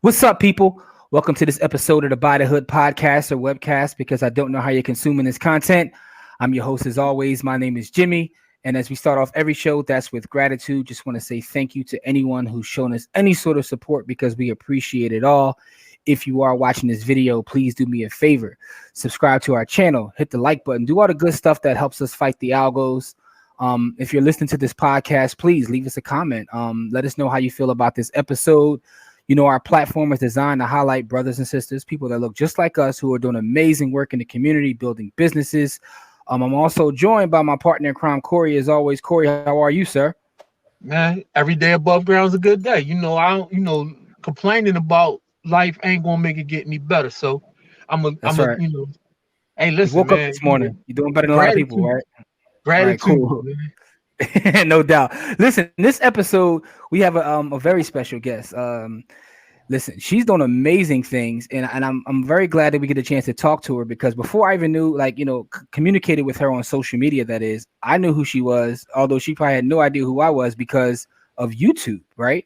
What's up, people? Welcome to this episode of the Buy the Hood podcast or webcast because I don't know how you're consuming this content. I'm your host as always. My name is Jimmy. And as we start off every show, that's with gratitude. Just want to say thank you to anyone who's shown us any sort of support because we appreciate it all. If you are watching this video, please do me a favor. Subscribe to our channel. Hit the like button. Do all the good stuff that helps us fight the algos. If you're listening to this podcast, please leave us a comment. Let us know how you feel about this episode. You know, our platform is designed to highlight brothers and sisters, people that look just like us who are doing amazing work in the community, building businesses. I'm also joined by my partner in crime, Corey. As always, Corey, how are you, sir? Man, every day above ground is a good day. Complaining about life ain't gonna make it get any better. So Right. Hey, You listen, woke up man. this morning. You're doing better than a lot of people, right? Gratitude, All right, cool. No doubt. Listen, this episode, we have a very special guest. Listen, she's doing amazing things, and I'm very glad that we get a chance to talk to her because before I even knew, communicated with her on social media, that is, I knew who she was, although she probably had no idea who I was because of YouTube, right?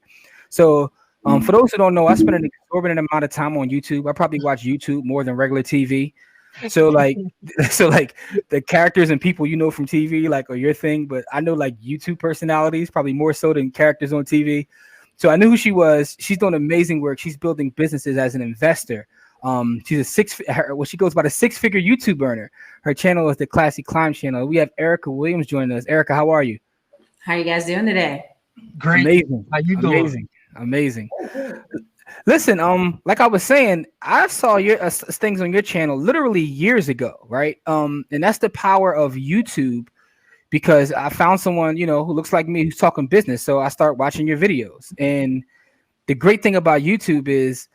So, for those who don't know, I spend an exorbitant amount of time on YouTube. I probably watch YouTube more than regular TV. So the characters and people you know from TV are your thing, but I know YouTube personalities probably more so than characters on TV. So I knew who she was. She's doing amazing work. She's building businesses as an investor. She's she goes by the six-figure YouTube earner. Her channel is the Classy Climb channel. We have Ericka Williams joining us. Ericka, how are you? How you guys doing today? Great. Amazing. How you doing? Amazing. Listen, like I was saying, I saw your things on your channel literally years ago, right? And that's the power of YouTube because I found someone, who looks like me who's talking business. So I start watching your videos. And the great thing about YouTube is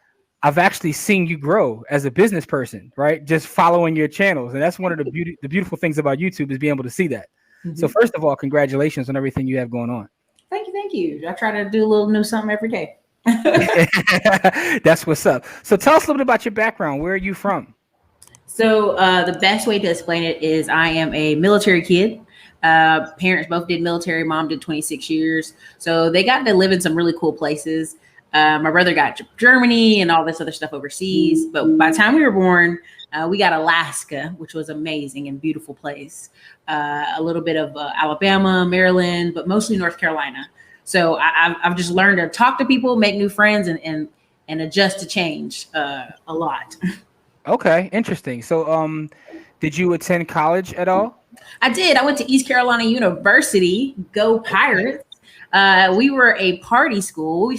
I've actually seen you grow as a business person, right? Just following your channels. And that's one of the beautiful things about YouTube is being able to see that. Mm-hmm. So first of all, congratulations on everything you have going on. Thank you. I try to do a little new something every day. That's what's up. So tell us a little bit about your background. Where are you from? So the best way to explain it is I am a military kid. Parents both did military. Mom did 26 years. So they got to live in some really cool places. My brother got Germany and all this other stuff overseas. But by the time we were born, we got Alaska, which was amazing and beautiful place. A little bit of Alabama, Maryland, but mostly North Carolina. So I've just learned to talk to people, make new friends, and adjust to change a lot. Okay, interesting. So did you attend college at all? I did. I went to East Carolina University. Go Pirates. We were a party school. We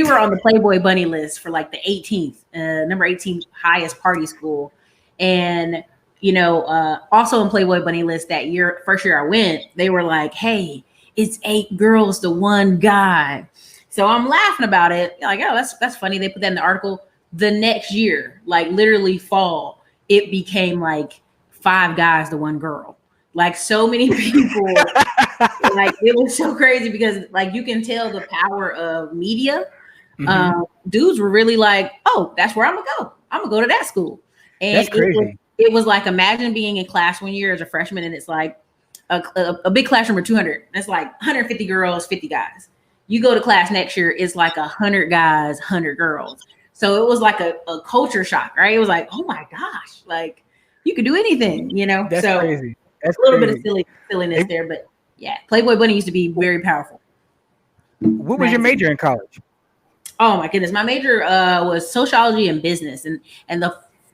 were on the Playboy Bunny list for the 18th, number 18 highest party school. And, also on Playboy Bunny list that year, first year I went, they were like, hey, it's 8 girls to 1 guy. So I'm laughing about it. Oh, that's funny. They put that in the article. The next year, literally fall, it became 5 guys to 1 girl. So many people, it was so crazy because you can tell the power of media. Mm-hmm. Dudes were really oh, that's where I'm gonna go. I'm gonna go to that school. And that's crazy. It was imagine being in class one year as a freshman and it's a big classroom of 200. It's 150 girls, 50 guys. You go to class next year, it's 100 guys, 100 girls. So it was a culture shock, right? It was oh my gosh, you could do anything, That's so crazy. That's a little crazy. bit of silliness there, but yeah, Playboy Bunny used to be very powerful. What was your major in college? Oh my goodness, my major was sociology and business, and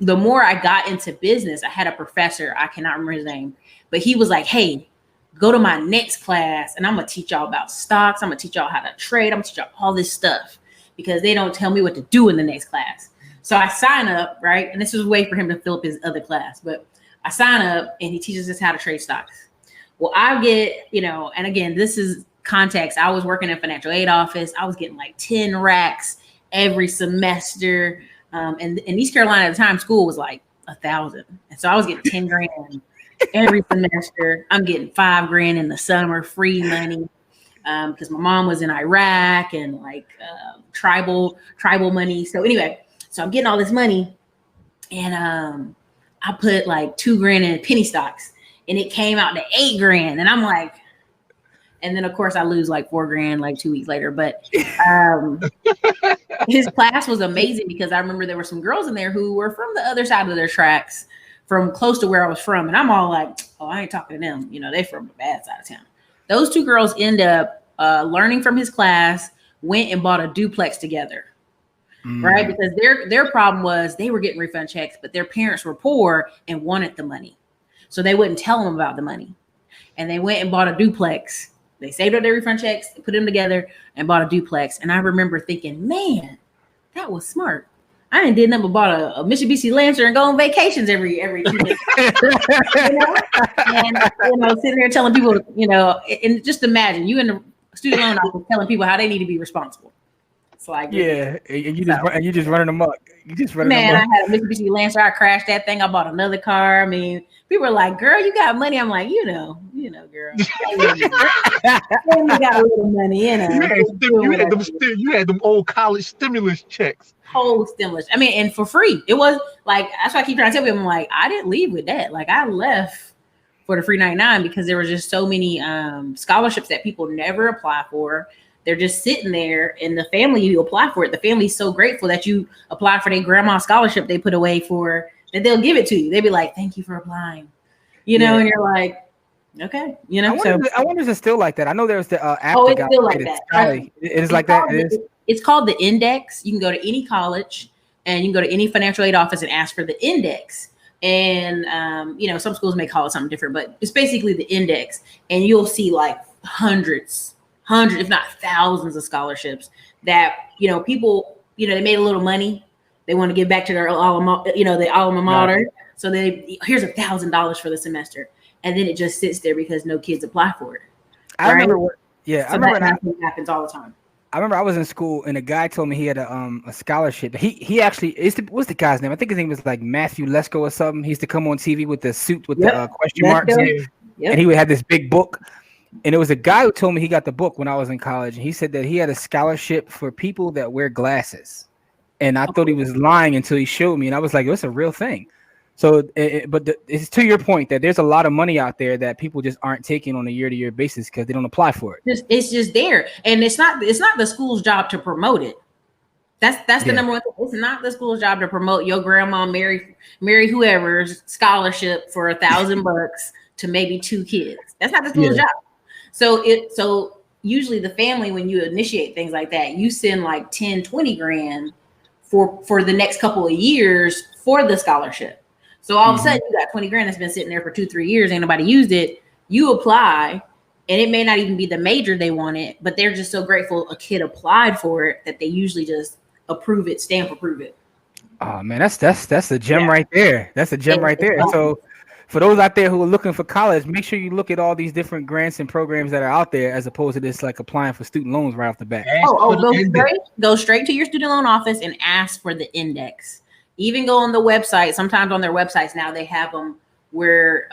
the more I got into business, I had a professor, I cannot remember his name, but he was hey, go to my next class and I'm gonna teach y'all about stocks. I'm gonna teach y'all how to trade. I'm gonna teach y'all all this stuff because they don't tell me what to do in the next class. So I sign up, right? And this was a way for him to fill up his other class, but I sign up and he teaches us how to trade stocks. Well, I get, and again, this is context. I was working in a financial aid office. I was getting 10 racks every semester. And in East Carolina at the time, school was 1,000. And so I was getting 10 grand every semester. I'm getting 5 grand in the summer, free money. Because my mom was in Iraq and tribal money. So anyway, so I'm getting all this money and I put 2 grand in penny stocks and it came out to 8 grand. And I'm and then of course I lose 4 grand 2 weeks later. But his class was amazing because I remember there were some girls in there who were from the other side of their tracks, from close to where I was from. And I'm all like, oh, I ain't talking to them. You know, they from the bad side of town. Those two girls end up learning from his class, went and bought a duplex together. Right? Because their problem was they were getting refund checks, but their parents were poor and wanted the money. So they wouldn't tell them about the money. And they went and bought a duplex. They saved up their refund checks, put them together, and bought a duplex. And I remember thinking, man, that was smart. I didn't did nothing but bought a Mitsubishi Lancer and go on vacations every 2 days. You know? And sitting there telling people, and just imagine you in the student loan office telling people how they need to be responsible. It's like, yeah, and you just running them up. You just running man, them up. I had a Mitsubishi Lancer. I crashed that thing. I bought another car. I mean, people were like, "Girl, you got money." I'm like, girl, you got a little money, You had them old college stimulus checks. Whole stimulus. I mean, and for free. It was like, that's why I keep trying to tell people, I'm like, I didn't leave with that. Like, I left for the free 99 because there was just so many scholarships that people never apply for. They're just sitting there, and the family, you apply for it. The family's so grateful that you apply for their grandma's scholarship they put away for, that they'll give it to you. They'll be like, thank you for applying, and you're like, okay, I wonder if it's still like that. I know there's the app. Oh, it's still like that. It is like that. It's called the index. You can go to any college and you can go to any financial aid office and ask for the index. And, some schools may call it something different, but it's basically the index. And you'll see like hundreds, if not thousands of scholarships that, people, they made a little money. They want to give back to their alma mater. Right. So here's $1,000 for the semester. And then it just sits there because no kids apply for it. I remember that happens all the time. I remember I was in school and a guy told me he had a scholarship. He actually what's the guy's name? I think his name was like Matthew Lesko or something. He used to come on TV with the suit with the question marks, and he would have this big book. And it was a guy who told me he got the book when I was in college, and he said that he had a scholarship for people that wear glasses. And I thought he was lying until he showed me, and I was like, "It's a real thing." So, it's to your point that there's a lot of money out there that people just aren't taking on a year-to-year basis because they don't apply for it. It's just there, and it's not the school's job to promote it. That's the number one thing. It's not the school's job to promote your grandma Mary whoever's scholarship for $1,000 to maybe 2 kids. That's not the school's job. So usually the family, when you initiate things like that, you send like 10, 20 grand for the next couple of years for the scholarship. So all of a sudden you got 20 grand that's been sitting there for 2-3 years. Ain't nobody used it. You apply, and it may not even be the major they wanted, but they're just so grateful a kid applied for it that they usually just approve it, stamp approve it. Oh man, that's a gem right there. That's a gem right there. So for those out there who are looking for college, make sure you look at all these different grants and programs that are out there, as opposed to this like applying for student loans right off the bat. Go straight to your student loan office and ask for the index. Even go on the website. Sometimes on their websites now they have them where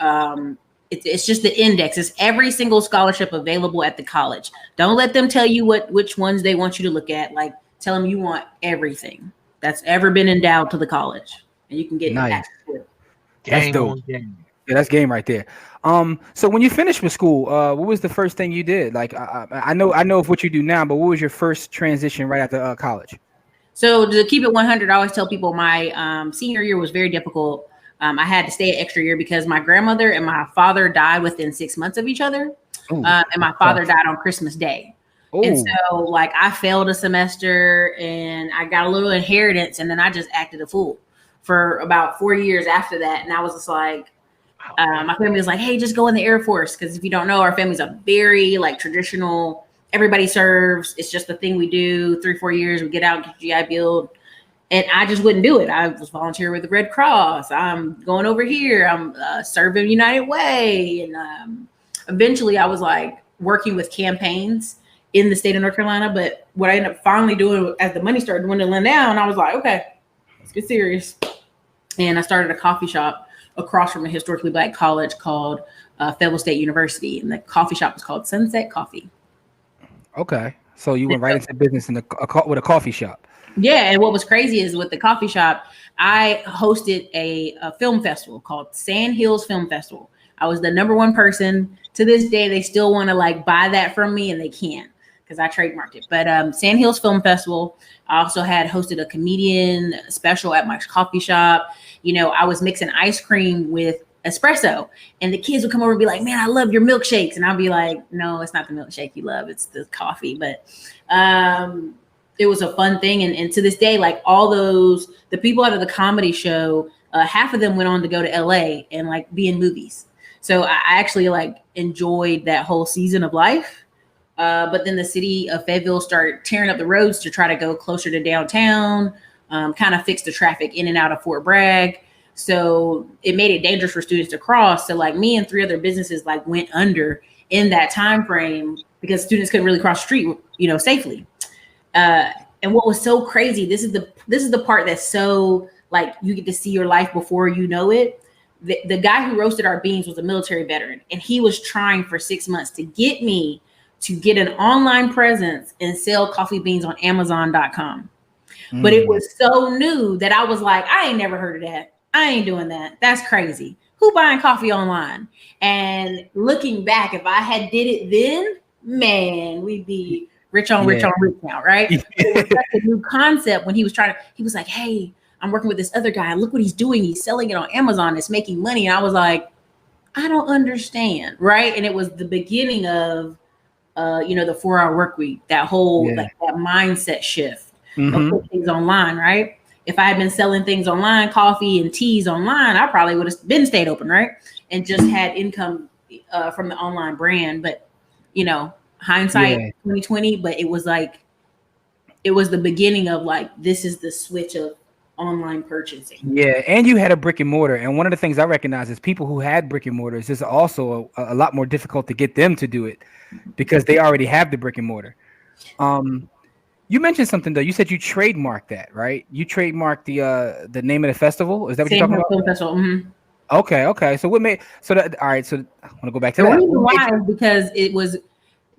it's just the index. It's every single scholarship available at the college. Don't let them tell you which ones they want you to look at. Like, tell them you want everything that's ever been endowed to the college, and you can get access to it. That's dope. Yeah, that's game right there. So when you finished with school, what was the first thing you did? Like, I know of what you do now, but what was your first transition right after college? So to keep it 100, I always tell people my senior year was very difficult. I had to stay an extra year because my grandmother and my father died within 6 months of each other. And my father died on Christmas Day. Ooh. And so like I failed a semester and I got a little inheritance, and then I just acted a fool for about 4 years after that. And I was just like, my family was like, hey, just go in the Air Force. Because if you don't know, our family's a very like traditional, everybody serves. It's just the thing we do. 3-4 years, we get out and get GI Bill. And I just wouldn't do it. I was volunteering with the Red Cross. I'm going over here. I'm serving United Way. And eventually I was like working with campaigns in the state of North Carolina. But what I ended up finally doing as the money started dwindling down, I was like, okay, let's get serious. And I started a coffee shop across from a historically Black college called Fayetteville State University. And the coffee shop was called Sunset Coffee. Okay. So you went right into business with a coffee shop. Yeah, and what was crazy is with the coffee shop, I hosted a film festival called Sand Hills Film Festival. I was the #1 person. To this day, they still want to like buy that from me, and they can't because I trademarked it. But Sand Hills Film Festival. I also had hosted a comedian special at my coffee shop. You know, I was mixing ice cream with espresso, and the kids would come over and be like, man, I love your milkshakes. And I'll be like, no, it's not the milkshake you love, it's the coffee. But it was a fun thing. And to this day, like the people out of the comedy show, half of them went on to go to LA and like be in movies. So I actually like enjoyed that whole season of life. But then the city of Fayetteville started tearing up the roads to try to go closer to downtown, kind of fix the traffic in and out of Fort Bragg. So it made it dangerous for students to cross. So like me and 3 other businesses like went under in that time frame because students couldn't really cross the street, you know, safely. And what was so crazy, this is the part that's so like you get to see your life before you know it. The guy who roasted our beans was a military veteran, and he was trying for 6 months to get me to get an online presence and sell coffee beans on Amazon.com. But it was so new that I was like, I ain't never heard of that. I ain't doing that. That's crazy. Who buying coffee online? And looking back, if I had did it then, man, we'd be rich on rich now, right? It was such a new concept when he was like, hey, I'm working with this other guy. Look what he's doing. He's selling it on Amazon. It's making money. And I was like, I don't understand, right? And it was the beginning of, the 4-hour work week, that whole like that mindset shift of putting things online, right? If I had been selling things online, coffee and teas online, I probably would have been stayed open, right? And just had income from the online brand. But, hindsight 2020, but it was the beginning of like, this is the switch of online purchasing. Yeah. And you had a brick and mortar. And one of the things I recognize is people who had brick and mortars, it's also a lot more difficult to get them to do it because they already have the brick and mortar. You mentioned something though. You said you trademarked that, right? You trademarked the name of the festival. Is that what you're talking about? Film festival. Mm-hmm. Okay. So what made all right? So I want to go back to that. The reason why is because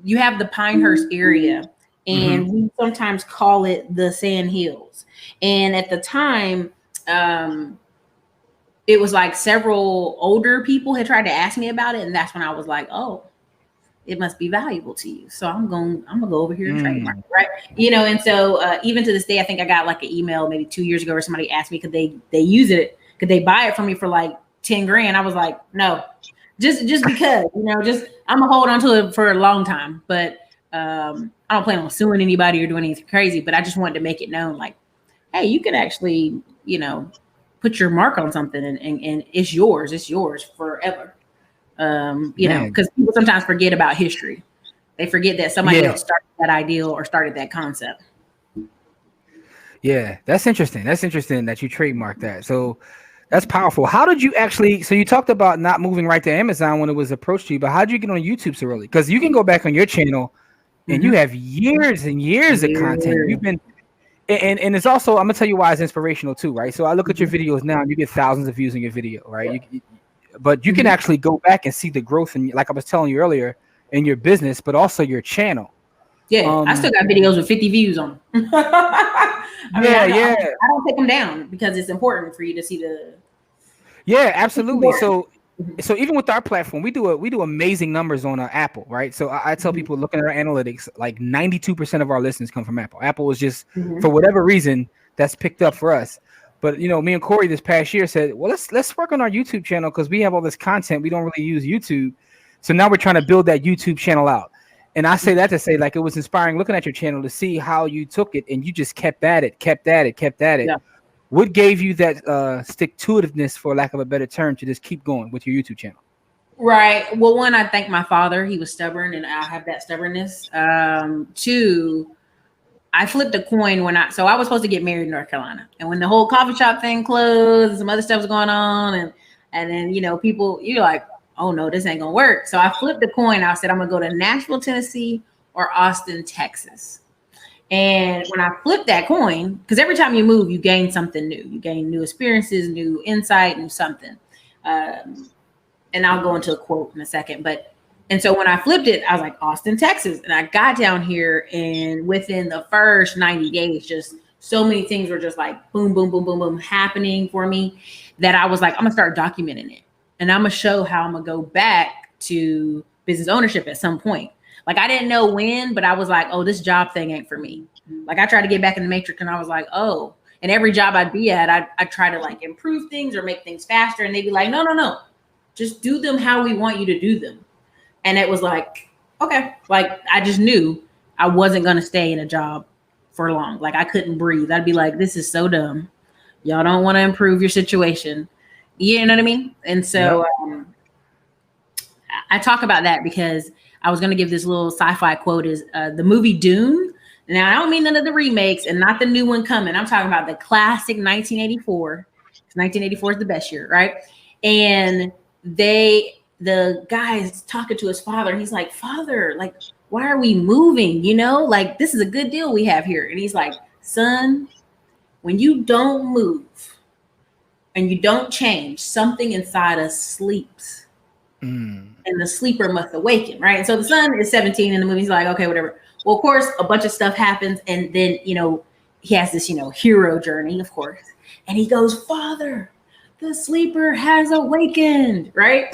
you have the Pinehurst area, and we sometimes call it the Sand Hills. And at the time, it was like several older people had tried to ask me about it, and that's when I was like, oh, it must be valuable to you. So I'm gonna go over here and trademark it, right? And so even to this day, I think I got like an email maybe 2 years ago where somebody asked me could they use it, could they buy it from me for like 10 grand? I was like, no, just because, I'm gonna hold on to it for a long time, but I don't plan on suing anybody or doing anything crazy, but I just wanted to make it known like, hey, you can actually, put your mark on something and it's yours forever. Because people sometimes forget about history. They forget that somebody else started that ideal or started that concept. Yeah, that's interesting. That's interesting that you trademarked that. So that's powerful. How did you actually, so you talked about not moving right to Amazon when it was approached to you, but how did you get on YouTube so early? Because you can go back on your channel and you have years and years of content. You've been, and it's also, I'm gonna tell you why it's inspirational too, right? So I look at your videos now and you get thousands of views on your video, right? But you can actually go back and see the growth, and like I was telling you earlier, in your business, but also your channel. Yeah, I still got videos with 50 views on them. I don't take them down because it's important for you to see the. Yeah, absolutely. So even with our platform, we do amazing numbers on Apple, right? So I tell people looking at our analytics, like 92% of our listens come from Apple. Apple was just for whatever reason that's picked up for us. But me and Corey this past year said, well, let's work on our YouTube channel because we have all this content. We don't really use YouTube. So now we're trying to build that YouTube channel out. And I say that to say, like, it was inspiring looking at your channel to see how you took it and you just kept at it. Yeah. What gave you that stick-to-itiveness, for lack of a better term, to just keep going with your YouTube channel? Right. Well, one, I thank my father. He was stubborn and I have that stubbornness. Two, I flipped a coin so I was supposed to get married in North Carolina. And when the whole coffee shop thing closed, some other stuff was going on. And then, people, you're like, oh no, this ain't gonna work. So I flipped the coin. I said, I'm gonna go to Nashville, Tennessee or Austin, Texas. And when I flipped that coin, because every time you move, you gain something new. You gain new experiences, new insight, new something. And I'll go into a quote in a second. And so when I flipped it, I was like, Austin, Texas. And I got down here, and within the first 90 days, just so many things were just like boom, boom, boom, boom, boom happening for me that I was like, I'm gonna start documenting it. And I'm gonna show how I'm gonna go back to business ownership at some point. Like I didn't know when, but I was like, oh, this job thing ain't for me. Like I tried to get back in the matrix and I was like, oh, and every job I'd be at, I'd try to like improve things or make things faster. And they'd be like, no, just do them how we want you to do them. And it was like, okay, like I just knew I wasn't going to stay in a job for long. Like I couldn't breathe. I'd be like, this is so dumb. Y'all don't want to improve your situation. You know what I mean? And so I talk about that because I was going to give this little sci-fi quote is the movie Dune. Now, I don't mean none of the remakes and not the new one coming. I'm talking about the classic 1984. 1984 is the best year, right? And the guy is talking to his father. And he's like, Father, like, why are we moving? You know, like, this is a good deal we have here. And he's like, son, when you don't move and you don't change, something inside us sleeps. And the sleeper must awaken, right? And so the son is 17 in the movie. He's like, okay, whatever. Well, of course, a bunch of stuff happens. And then, you know, he has this, you know, hero journey, of course. And he goes, Father, the sleeper has awakened, right?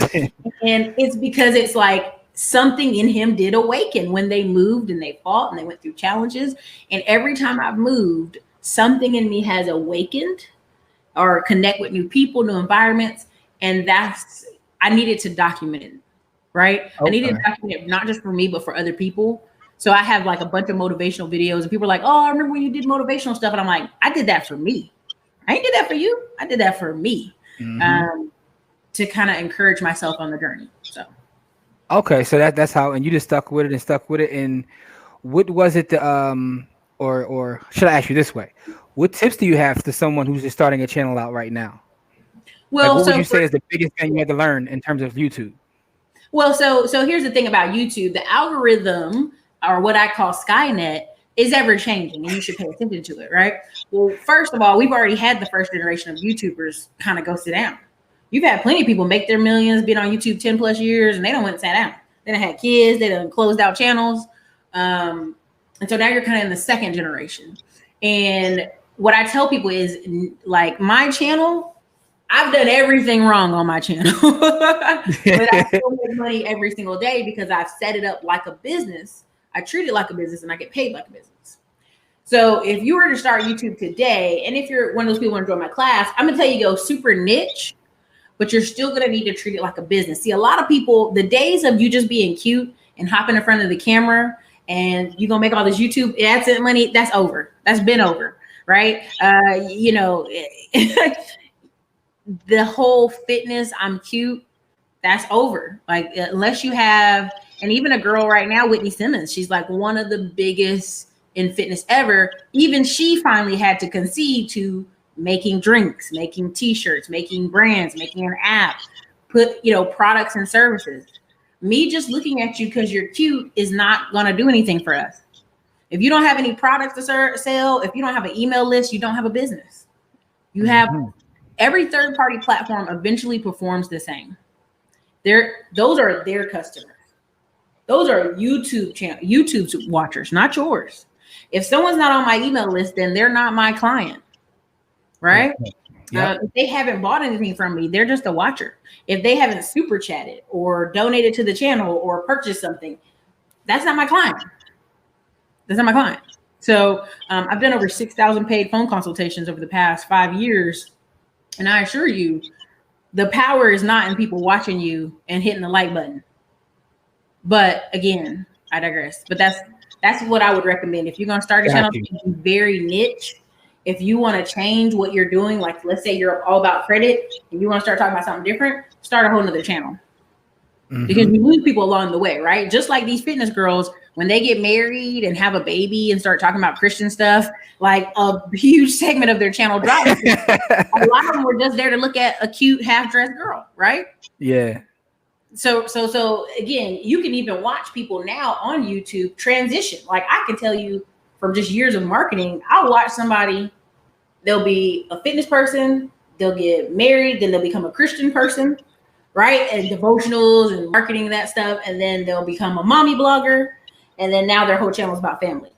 And it's because it's like something in him did awaken when they moved and they fought and they went through challenges. And every time I've moved, something in me has awakened or connect with new people, new environments. And I needed to document it, right? Okay. I needed to document it not just for me, but for other people. So I have like a bunch of motivational videos and people are like, oh, I remember when you did motivational stuff. And I'm like, I did that for me. I ain't did that for you. I did that for me to kind of encourage myself on the journey. So. Okay. So that's how, and you just stuck with it. And what was it, or should I ask you this way? What tips do you have to someone who's just starting a channel out right now? Well, like what would you say is the biggest thing you had to learn in terms of YouTube? Well, so here's the thing about YouTube. The algorithm, or what I call Skynet, is ever changing and you should pay attention to it, right? Well, first of all, we've already had the first generation of YouTubers kind of go sit down. You've had plenty of people make their millions, been on YouTube 10 plus years, and they don't went and sat down. They done had kids, they done closed out channels. And so now you're kind of in the second generation. And what I tell people is like my channel, I've done everything wrong on my channel, but I still make money every single day because I've set it up like a business. I treat it like a business and I get paid like a business. So if you were to start YouTube today, and if you're one of those people who want to join my class, I'm going to tell you go super niche, but you're still going to need to treat it like a business. See, a lot of people, the days of you just being cute and hopping in front of the camera and you're going to make all this YouTube AdSense money, that's over. That's been over, right? You know, the whole fitness, I'm cute, that's over. Like, unless you have, and even a girl right now, Whitney Simmons, she's like one of the biggest in fitness ever. Even she finally had to concede to making drinks, making t-shirts, making brands, making an app, put, you know, products and services. Me just looking at you because you're cute is not going to do anything for us. If you don't have any products to sell, if you don't have an email list, you don't have a business. You have every third-party platform eventually performs the same. Those are their customers. Those are YouTube's watchers, not yours. If someone's not on my email list, then they're not my client, right? Yep. If they haven't bought anything from me, they're just a watcher. If they haven't super chatted or donated to the channel or purchased something, that's not my client. That's not my client. So I've done over 6,000 paid phone consultations over the past 5 years. And I assure you, the power is not in people watching you and hitting the like button. But again, I digress. But that's what I would recommend. If you're going to start a channel, be very niche. If you want to change what you're doing, like let's say you're all about credit and you want to start talking about something different, start a whole nother channel. Because you lose people along the way, right? Just like these fitness girls, when they get married and have a baby and start talking about Christian stuff, like a huge segment of their channel drops. A lot of them were just there to look at a cute half-dressed girl, right? Yeah. So again, you can even watch people now on YouTube transition. Like I can tell you from just years of marketing, I'll watch somebody, they'll be a fitness person, they'll get married, then they'll become a Christian person, right? And devotionals and marketing that stuff. And then they'll become a mommy blogger. And then now their whole channel is about family.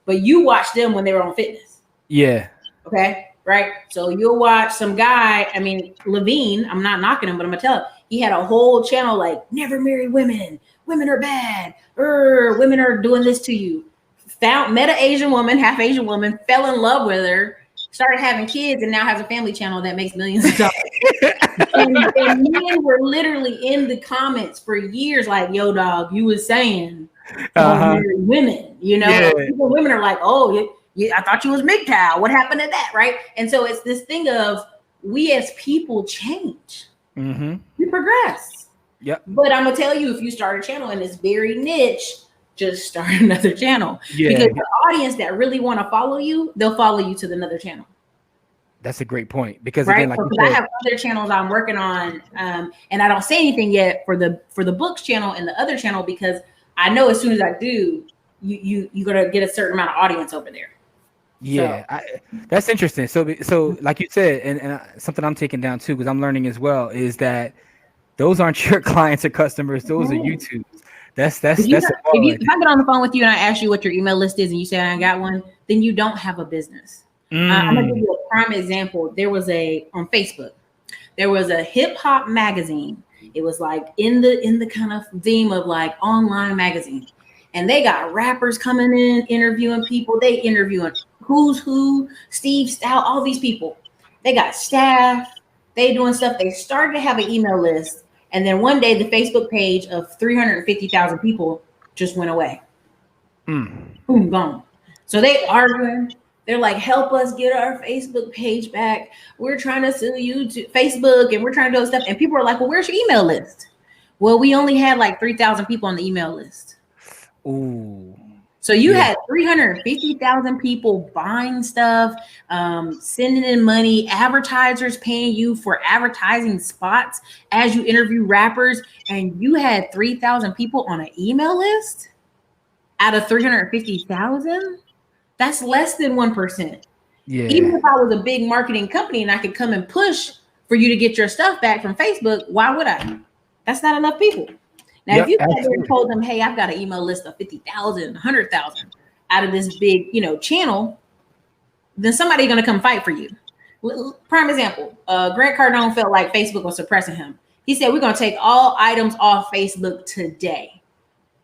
But you watch them when they were on fitness. Yeah. Okay. Right. So you'll watch some guy, I mean, Levine, I'm not knocking him, but I'm gonna tell him, He had a whole channel like never marry women. Women are bad. Women are doing this to you. Met an Asian woman, half Asian woman, fell in love with her, started having kids, and now has a family channel that makes millions of dollars. and men were literally in the comments for years like, yo, dog, you was saying don't marry women. You know, people, women are like, oh, I thought you was MGTOW. What happened to that, right? And so it's this thing of we as people change. We progress. Yep. But I'm gonna tell you, if you start a channel and it's very niche, just start another channel. Because the audience that really want to follow you, they'll follow you to another channel. That's a great point. Because right? again, like I have other channels I'm working on, and I don't say anything yet for the books channel and the other channel, because I know as soon as I do, you're gonna get a certain amount of audience over there. Yeah, that's interesting. So like you said, and something I'm taking down too, because I'm learning as well, is that those aren't your clients or customers; those are YouTube's. That's if I get on the phone with you and I ask you what your email list is, and you say I ain't got one, then you don't have a business. I'm gonna give you a prime example. On Facebook, there was a hip hop magazine. It was like in the kind of theme of like online magazine, and they got rappers coming in interviewing people. They interviewing who's who, Steve Stout, all these people. They got staff. They doing stuff. They started to have an email list, and then one day the Facebook page of 350,000 people just went away. Boom, gone. So they arguing. They're like, help us get our Facebook page back. We're trying to sue you to Facebook, and we're trying to do stuff. And people are like, well, where's your email list? Well, we only had like 3,000 people on the email list. Ooh. So you had 350,000 people buying stuff, sending in money, advertisers paying you for advertising spots as you interview rappers, and you had 3,000 people on an email list out of 350,000. That's less than 1%. Yeah. Even if I was a big marketing company and I could come and push for you to get your stuff back from Facebook, why would I? That's not enough people. Now, if you told them, hey, I've got an email list of 50,000, 100,000 out of this big, channel, then somebody's going to come fight for you. Prime example, Grant Cardone felt like Facebook was suppressing him. He said, we're going to take all items off Facebook today.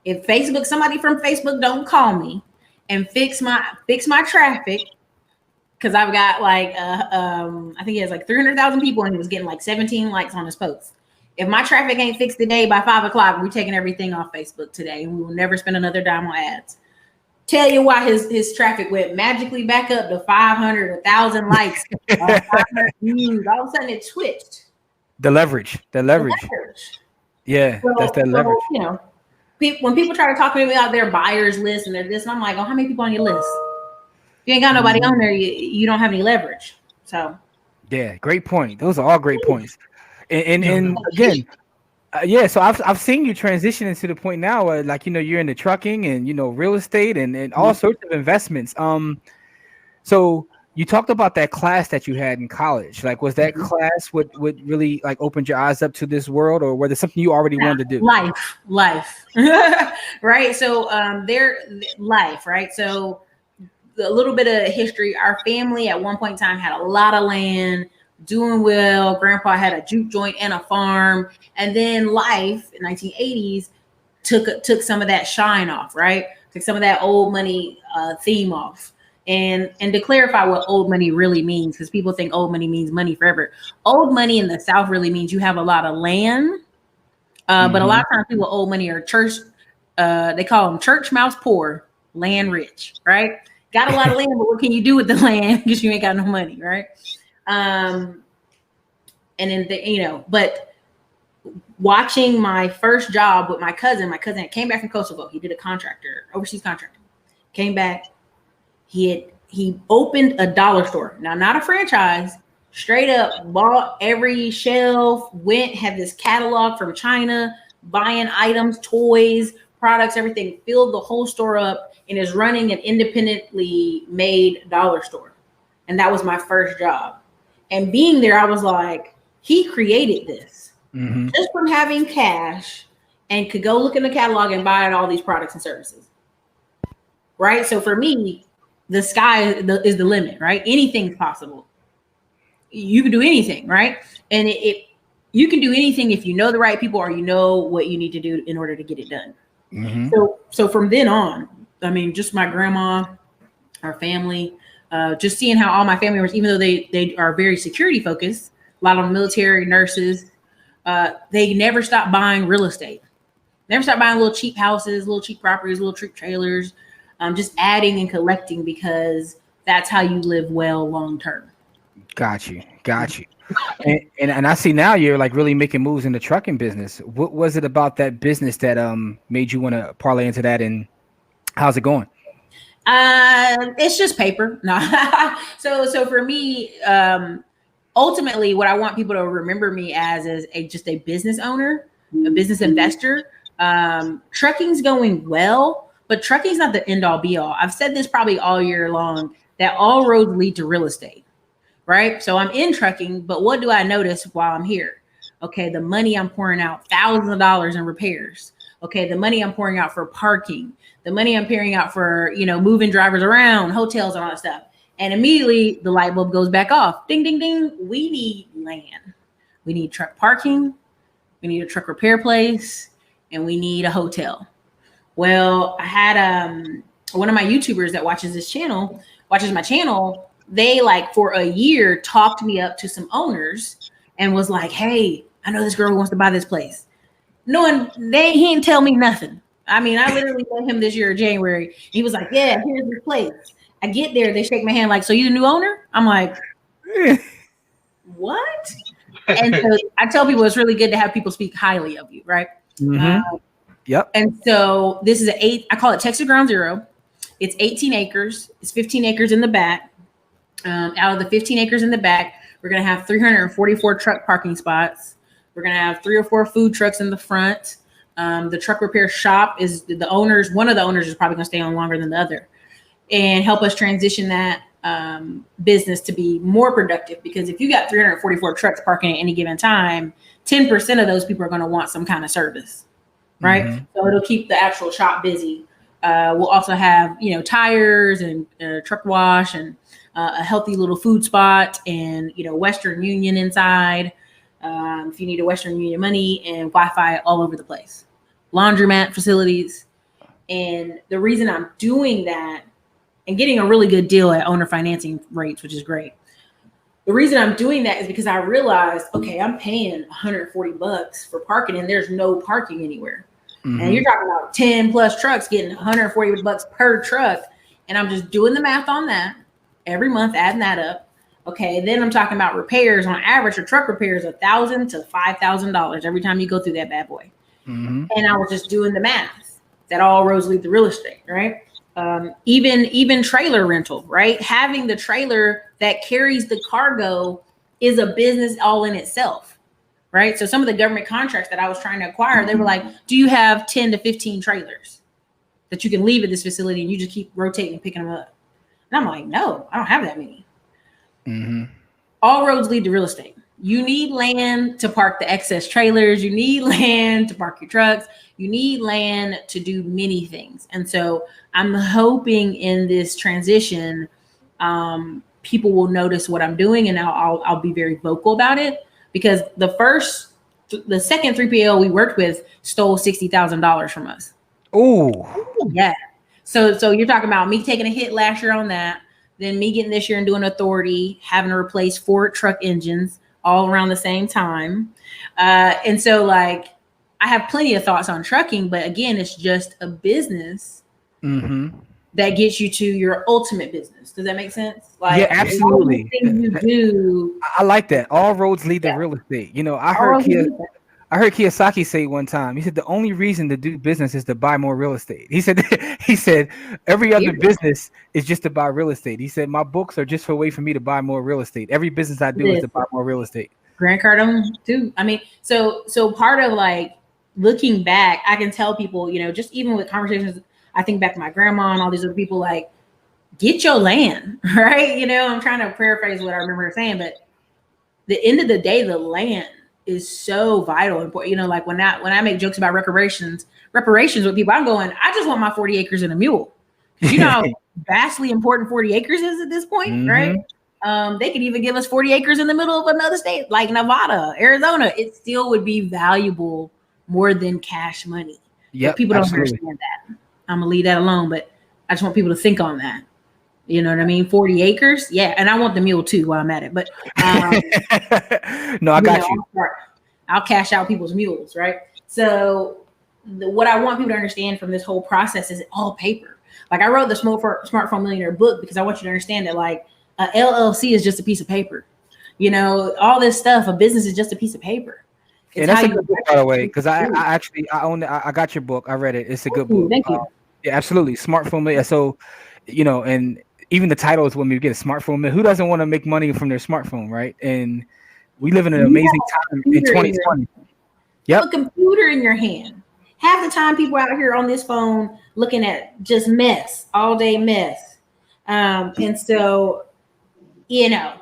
If somebody from Facebook don't call me and fix my traffic, because I've got like I think he has like 300,000 people and he was getting like 17 likes on his post. If my traffic ain't fixed today by 5 o'clock, we're taking everything off Facebook today, and we will never spend another dime on ads. Tell you why his traffic went magically back up to 500, 1,000 likes, 500 views. All of a sudden, it switched. The leverage. Yeah, so, that's that leverage. When people try to talk to me about their buyers list and their this, and I'm like, oh, how many people on your list? If you ain't got nobody on there, you don't have any leverage. So, yeah, great point. Those are all great points. And again, so I've seen you transition into the point now where you're in the trucking and real estate and all sorts of investments. So you talked about that class that you had in college. Like, was that class what really opened your eyes up to this world, or was it something you already wanted to do? Life, right? So their life, right? So a little bit of history. Our family at one point in time had a lot of land. Doing well. Grandpa had a juke joint and a farm, and then life in 1980s took some of that shine off, right? Took some of that old money theme off. And to clarify what old money really means, because people think old money means money forever. Old money in the South really means you have a lot of land, but a lot of times people with old money are church. They call them church mouse poor, land rich, right? Got a lot of land, but what can you do with the land because you ain't got no money, right? And then but watching my first job with my cousin came back from Kosovo. He did overseas contractor, came back. He opened a dollar store. Now, not a franchise, straight up bought every shelf, had this catalog from China, buying items, toys, products, everything, filled the whole store up, and is running an independently made dollar store. And that was my first job. And being there, I was like, he created this just from having cash and could go look in the catalog and buy all these products and services. Right. So for me, the sky is the limit, right? Anything's possible. You can do anything. Right. And you can do anything if you know the right people or you know what you need to do in order to get it done. Mm-hmm. So from then on, I mean, just my grandma, our family, just seeing how all my family members, even though they are very security focused, a lot of military nurses, they never stop buying real estate. Never stop buying little cheap houses, little cheap properties, little cheap trailers, just adding and collecting because that's how you live well long term. Got you. And I see now you're like really making moves in the trucking business. What was it about that business that made you want to parlay into that, and how's it going? It's just paper. No. So for me, ultimately what I want people to remember me as is just a business owner, a business investor. Trucking's going well, but trucking's not the end all be all. I've said this probably all year long that all roads lead to real estate, right? So I'm in trucking, but what do I notice while I'm here? Okay, the money I'm pouring out, thousands of dollars in repairs. Okay, the money I'm pouring out for parking, the money I'm pouring out for, moving drivers around, hotels and all that stuff. And immediately the light bulb goes back off. Ding, ding, ding. We need land. We need truck parking. We need a truck repair place. And we need a hotel. Well, I had one of my YouTubers that watches my channel. They for a year talked me up to some owners and was like, hey, I know this girl who wants to buy this place. He didn't tell me nothing. I mean, I literally met him this year in January. He was like, yeah, here's this place. I get there, they shake my hand like, so you the new owner? I'm like, what? And so I tell people it's really good to have people speak highly of you, right? Mm-hmm. Yep. And so this is I call it Texas Ground Zero. It's 18 acres. It's 15 acres in the back. Out of the 15 acres in the back, we're going to have 344 truck parking spots. We're going to have 3 or 4 food trucks in the front. The truck repair shop is one of the owners is probably going to stay on longer than the other and help us transition that business to be more productive. Because if you got 344 trucks parking at any given time, 10% of those people are going to want some kind of service, right? Mm-hmm. So it'll keep the actual shop busy. We'll also have, tires and truck wash and a healthy little food spot and, Western Union inside. If you need a Western Union money and Wi-Fi all over the place, laundromat facilities. And the reason I'm doing that and getting a really good deal at owner financing rates, which is great. The reason I'm doing that is because I realized, okay, I'm paying $140 for parking and there's no parking anywhere. Mm-hmm. And you're talking about 10 plus trucks getting $140 per truck. And I'm just doing the math on that every month, adding that up. Okay, then I'm talking about repairs. On average, a truck repairs $1,000 to $5,000 every time you go through that bad boy. Mm-hmm. And I was just doing the math. That all roads lead to real estate, right? Even trailer rental, right? Having the trailer that carries the cargo is a business all in itself, right? So some of the government contracts that I was trying to acquire, they were like, do you have 10 to 15 trailers that you can leave at this facility and you just keep rotating and picking them up? And I'm like, no, I don't have that many. Mm-hmm. All roads lead to real estate. You need land to park the excess trailers. You need land to park your trucks. You need land to do many things. And so I'm hoping in this transition, people will notice what I'm doing and I'll be very vocal about it, because the second 3PL we worked with stole $60,000 from us. Oh, yeah. So you're talking about me taking a hit last year on that, then me getting this year and doing authority, having to replace 4 truck engines all around the same time. And so I have plenty of thoughts on trucking, but again, it's just a business that gets you to your ultimate business. Does that make sense? Yeah, absolutely. You do. I like that. All roads lead to real estate. I heard Kiyosaki say one time, he said, the only reason to do business is to buy more real estate. He said, every other business is just to buy real estate. He said, my books are just a way for me to buy more real estate. Every business I do is to buy more real estate. Grant Cardone too. I mean, so part of looking back, I can tell people, just even with conversations, I think back to my grandma and all these other people, get your land, right? I'm trying to paraphrase what I remember her saying, but the end of the day, the land is so vital. Important. When I make jokes about reparations with people, I'm going, I just want my 40 acres and a mule. You know how vastly important 40 acres is at this point, right? They could even give us 40 acres in the middle of another state like Nevada, Arizona. It still would be valuable more than cash money. Yeah, people don't understand that. I'm gonna leave that alone, but I just want people to think on that. You know what I mean? 40 acres. Yeah. And I want the mule too while I'm at it. But no, I got you. I'll cash out people's mules, right? So what I want people to understand from this whole process is all paper. Like I wrote the Smartphone Millionaire book because I want you to understand that like a LLC is just a piece of paper. You know, all this stuff, a business is just a piece of paper. And that's a good book, by the way, because I own it. I got your book. I read it. It's a good book. Thank you. Yeah, absolutely. Smartphone Millionaire. So, you know, and even the title is when we get a smartphone. Who doesn't want to make money from their smartphone, right? And we live in an amazing time in 2020. Yep. A computer in your hand. Half the time people out here on this phone looking at just mess, all day mess. And so, you know,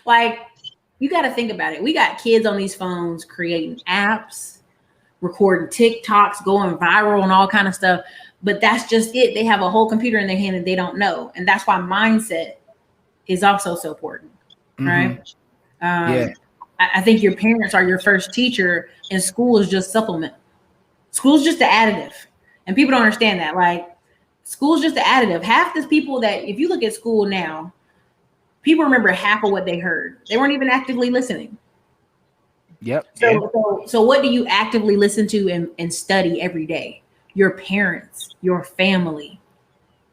like you got to think about it. We got kids on these phones creating apps, recording TikToks, going viral and all kind of stuff. But that's just it. They have a whole computer in their hand and they don't know. And that's why mindset is also so important, right? Yeah. I think your parents are your first teacher and school is just supplement. School's just the additive. And people don't understand that. Like school's just the additive. Half the people that, if you look at school now, people remember half of what they heard. They weren't even actively listening. Yep. So what do you actively listen to and study every day? Your parents, your family,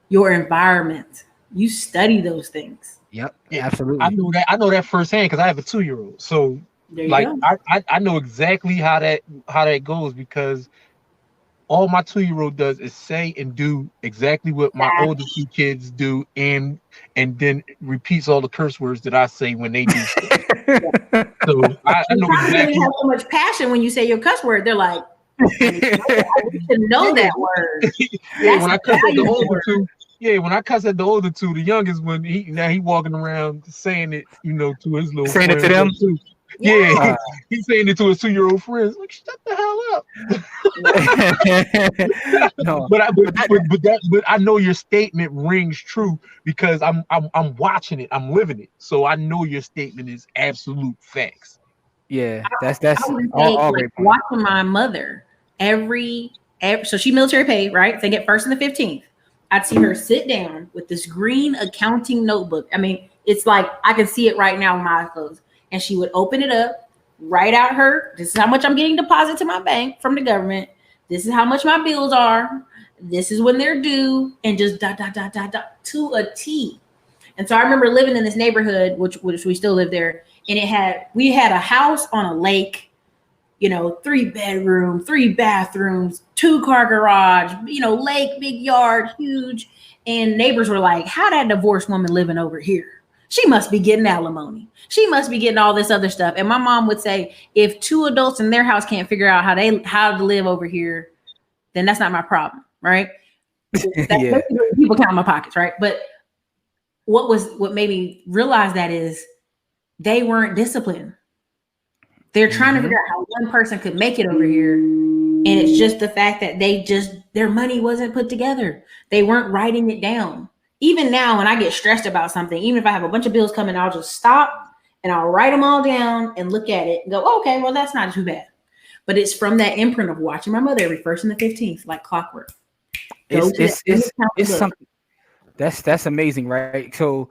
your environment. You study those things. Yep, absolutely. I know that firsthand because I have a 2-year-old. So like I know exactly how that goes because all my 2-year-old does is say and do exactly what my older 2 kids do and then repeats all the curse words that I say when they do. So I know exactly. You have so much passion when you say your cuss word. They're like, I need to know that word. Yeah, when I cuss at the older 2. Yeah, when I cuss at the older 2, the youngest one, he walking around saying it, you know, to his little saying it to them too. Yeah, he's saying it to his 2-year-old friends. Like, shut the hell up. No, but I know your statement rings true because I'm watching it, I'm living it, so I know your statement is absolute facts. Yeah, that's all great. Watching my mother every so she military paid, right? They get 1st and the 15th. I'd see her sit down with this green accounting notebook. I mean, it's like I can see it right now with my eyes closed. And she would open it up, write out this is how much I'm getting deposited to my bank from the government. This is how much my bills are. This is when they're due, and just dot to a T. And so I remember living in this neighborhood, which we still live there, and we had a house on a lake, you know, 3-bedroom, 3 bathrooms, 2-car garage, you know, lake, big yard, huge. And neighbors were like, how that divorced woman living over here? She must be getting alimony. She must be getting all this other stuff. And my mom would say, if 2 adults in their house can't figure out how to live over here, then that's not my problem, right? Yeah. People count my pockets, right? But what made me realize that is they weren't disciplined. They're trying to figure out how one person could make it over here. And it's just the fact that their money wasn't put together. They weren't writing it down. Even now, when I get stressed about something, even if I have a bunch of bills coming, I'll just stop and I'll write them all down and look at it and go, oh, okay, well, that's not too bad. But it's from that imprint of watching my mother every 1st and the 15th, like clockwork. It's something that's amazing, right? So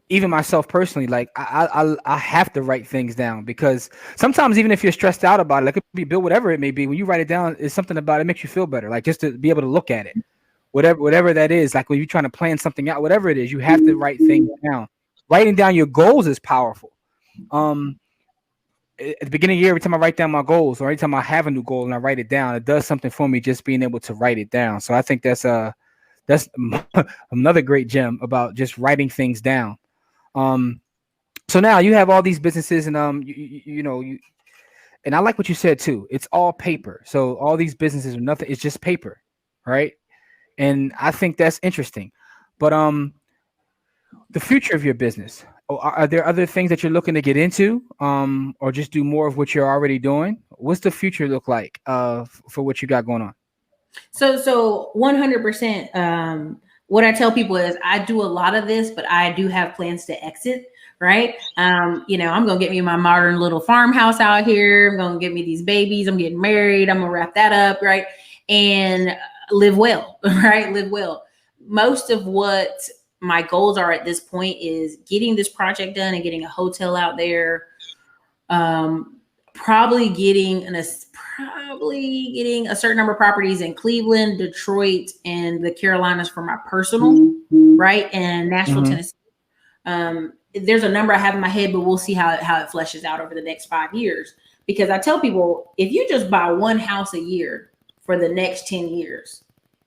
even myself personally, like I have to write things down because sometimes even if you're stressed out about it, like it could be a bill, whatever it may be, when you write it down, it's something about it makes you feel better. Like just to be able to look at it. Whatever that is, like when you're trying to plan something out, whatever it is, you have to write things down. Writing down your goals is powerful. At the beginning of the year, every time I write down my goals, or every time I have a new goal and I write it down, it does something for me just being able to write it down. So I think that's another great gem about just writing things down. So now you have all these businesses, and you know, and I like what you said too. It's all paper. So all these businesses are nothing. It's just paper, right? And I think that's interesting. But the future of your business, are there other things that you're looking to get into, or just do more of what you're already doing? What's the future look like for what you got going on? So 100%. what I tell people is I do a lot of this, but I do have plans to exit. Right. I'm going to get me my modern little farmhouse out here. I'm going to get me these babies. I'm getting married. I'm going to wrap that up. Right. And live well. Right. Live well. Most of what my goals are at this point is getting this project done and getting a hotel out there. Probably getting a certain number of properties in Cleveland, Detroit, and the Carolinas for my personal, right? And Nashville, Tennessee. There's a number I have in my head, but we'll see how it fleshes out over the next 5 years. Because I tell people, if you just buy one house a year for the next 10 years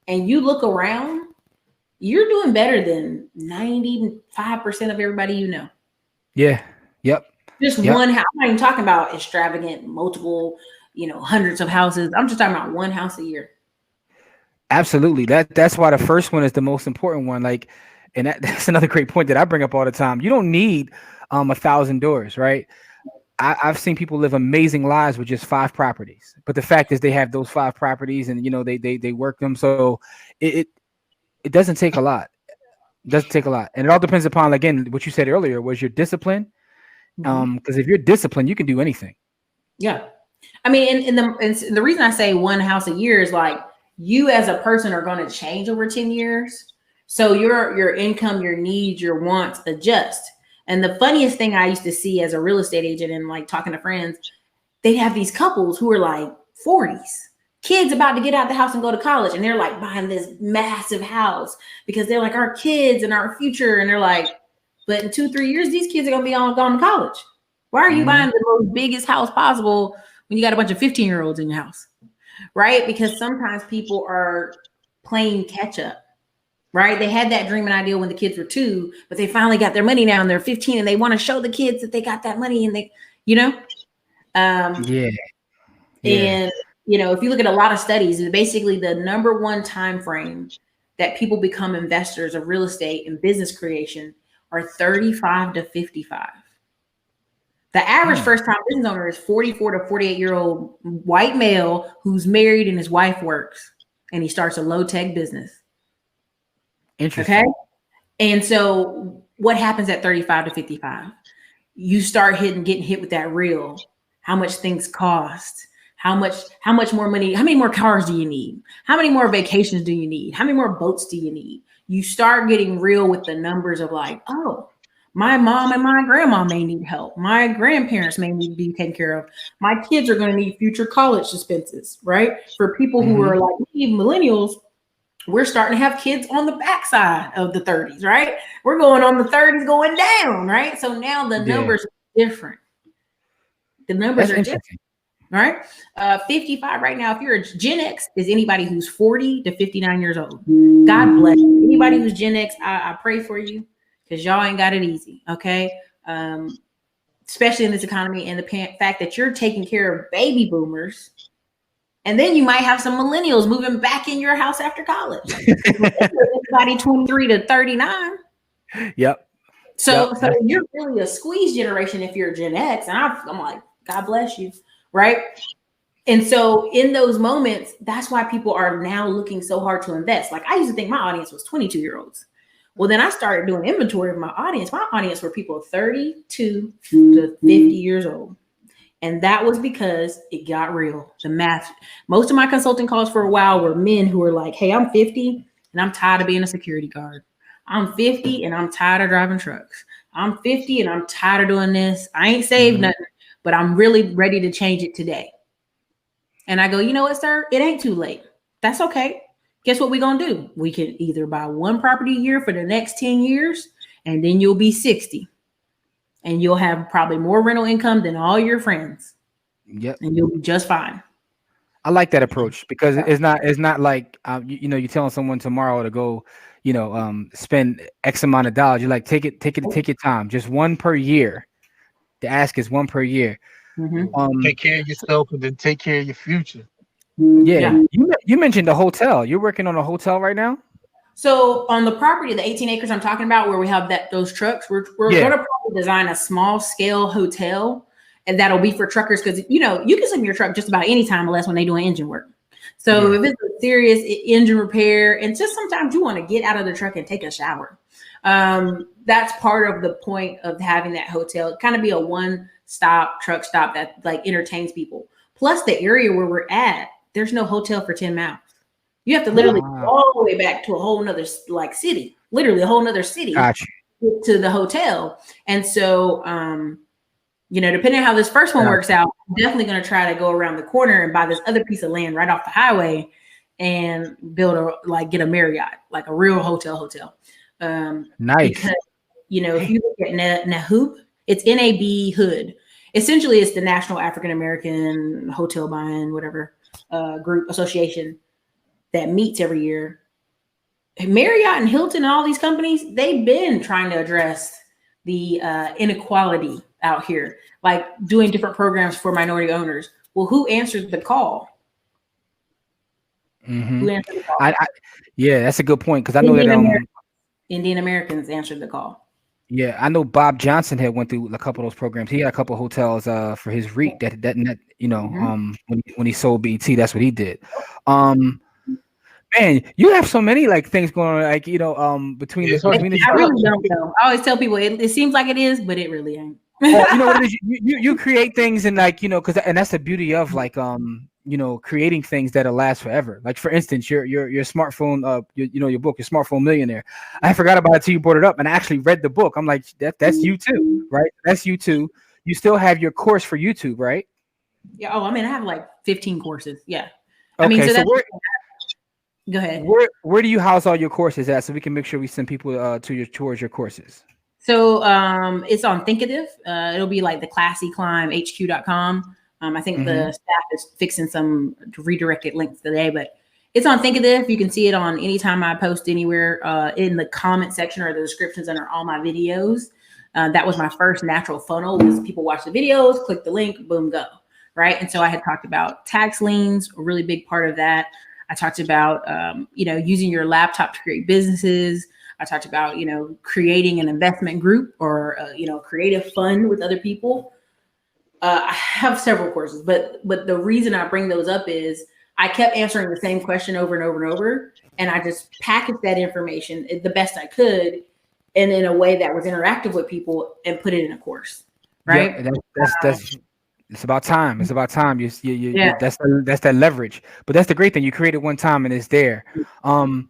and you look around, you're doing better than 95% of everybody you know. Yeah. Yep. Just one house. I'm not even talking about extravagant, multiple, hundreds of houses. I'm just talking about one house a year. Absolutely. That's why the first one is the most important one. Like, and that's another great point that I bring up all the time. You don't need 1,000 doors, right? I've seen people live amazing lives with just 5 properties. But the fact is they have those 5 properties and, they work them. So it doesn't take a lot. It doesn't take a lot. And it all depends upon, again, what you said earlier was your discipline. Because if you're disciplined, you can do anything. Yeah. I mean, and the reason I say one house a year is like you as a person are going to change over 10 years. So your income, your needs, your wants adjust. And the funniest thing I used to see as a real estate agent and like talking to friends, they have these couples who are like 40s, kids about to get out the house and go to college. And they're like buying this massive house because they're like our kids and our future. And they're like, but in 2-3 years, these kids are going to be all gone to college. Why are you buying the most biggest house possible when you got a bunch of 15-year-olds in your house? Right? Because sometimes people are playing catch up. Right? They had that dream and idea when the kids were 2, but they finally got their money now and they're 15 and they want to show the kids that they got that money and they, And, if you look at a lot of studies, basically the number one time frame that people become investors of real estate and business creation are 35 to 55. The average first-time business owner is 44 to 48-year-old white male who's married and his wife works and he starts a low-tech business. Interesting. Okay. And so what happens at 35 to 55? You start getting hit with that real, how much things cost, how much more money, how many more cars do you need? How many more vacations do you need? How many more boats do you need? You start getting real with the numbers of like, oh, my mom and my grandma may need help. My grandparents may need to be taken care of. My kids are going to need future college expenses, right? For people who are like me, millennials, we're starting to have kids on the backside of the 30s, right? We're going on the 30s going down, right? So now the numbers are different. The numbers are different, right? 55 right now, if you're a Gen X, is anybody who's 40 to 59 years old. God bless you. Anybody who's Gen X, I pray for you because y'all ain't got it easy, okay? Especially in this economy and the fact that you're taking care of baby boomers. And then you might have some millennials moving back in your house after college. Everybody 23 to 39. Yep. So you're really a squeeze generation if you're Gen X. And I'm like, God bless you. Right. And so in those moments, that's why people are now looking so hard to invest. Like I used to think my audience was 22-year-olds. Well, then I started doing inventory of my audience. My audience were people 32 to 50 years old. And that was because it got real. The math. Most of my consulting calls for a while were men who were like, hey, I'm 50 and I'm tired of being a security guard. I'm 50 and I'm tired of driving trucks. I'm 50 and I'm tired of doing this. I ain't saved nothing, but I'm really ready to change it today. And I go, you know what, sir? It ain't too late. That's okay. Guess what we're going to do? We can either buy one property a year for the next 10 years, and then you'll be 60. And you'll have probably more rental income than all your friends. Yep. And you'll be just fine. I like that approach because it's not like, you're telling someone tomorrow to go, spend X amount of dollars. You're like, take your time. Just one per year. The ask is one per year. Take care of yourself and then take care of your future. Yeah. You mentioned the hotel. You're working on a hotel right now? So on the property, the 18 acres I'm talking about, where we have those trucks, we're going to probably design a small scale hotel, and that'll be for truckers because you can sleep in your truck just about any time unless when they doing engine work. So if it's a serious engine repair, and just sometimes you want to get out of the truck and take a shower. That's part of the point of having that hotel. Kind of be a one-stop truck stop that like entertains people. Plus the area where we're at, there's no hotel for 10 miles. You have to literally go all the way back to a whole nother like city, literally a whole nother city to the hotel. And so, depending on how this first one works out, I'm definitely going to try to go around the corner and buy this other piece of land right off the highway and build get a Marriott, like a real hotel. Nice. Because, if you look at NAHOOP, it's NAB Hood. Essentially, it's the National African American Hotel Buying, whatever group association that meets every year. Marriott and Hilton and all these companies, they've been trying to address the inequality out here, like doing different programs for minority owners. Well, who answered the call? Mm-hmm. Who answered the call? That's a good point, because I know that Indian Americans answered the call. Yeah, I know Bob Johnson had went through a couple of those programs. He had a couple of hotels for his REIT that when he sold BET, that's what he did. Man, you have so many like things going on, between the I really don't know. I always tell people it seems like it is, but it really ain't. Well, you know what it is? You create things and and that's the beauty of creating things that'll last forever. Like for instance, your smartphone, your book, your Smartphone Millionaire. I forgot about it till you brought it up, and I actually read the book. I'm like, that's you too, right? That's you too. You still have your course for YouTube, right? Yeah. Oh, I mean, I have like 15 courses. Yeah. Okay, go ahead. Where do you house all your courses at, so we can make sure we send people towards your courses? So it's on Thinkative. It'll be like the classyclimbhq.com. I think the staff is fixing some redirected links today, but it's on Thinkative. You can see it on anytime I post anywhere in the comment section or the descriptions under all my videos. That was my first natural funnel, was people watch the videos, click the link, boom, go. Right. And so I had talked about tax liens, a really big part of that. I talked about, using your laptop to create businesses. I talked about, creating an investment group or, creative fund with other people. I have several courses, but the reason I bring those up is I kept answering the same question over and over and over. And I just packaged that information the best I could and in a way that was interactive with people and put it in a course. Right. Yeah, that's it's about time. It's about time. That's that leverage. But that's the great thing. You create it one time and it's there. A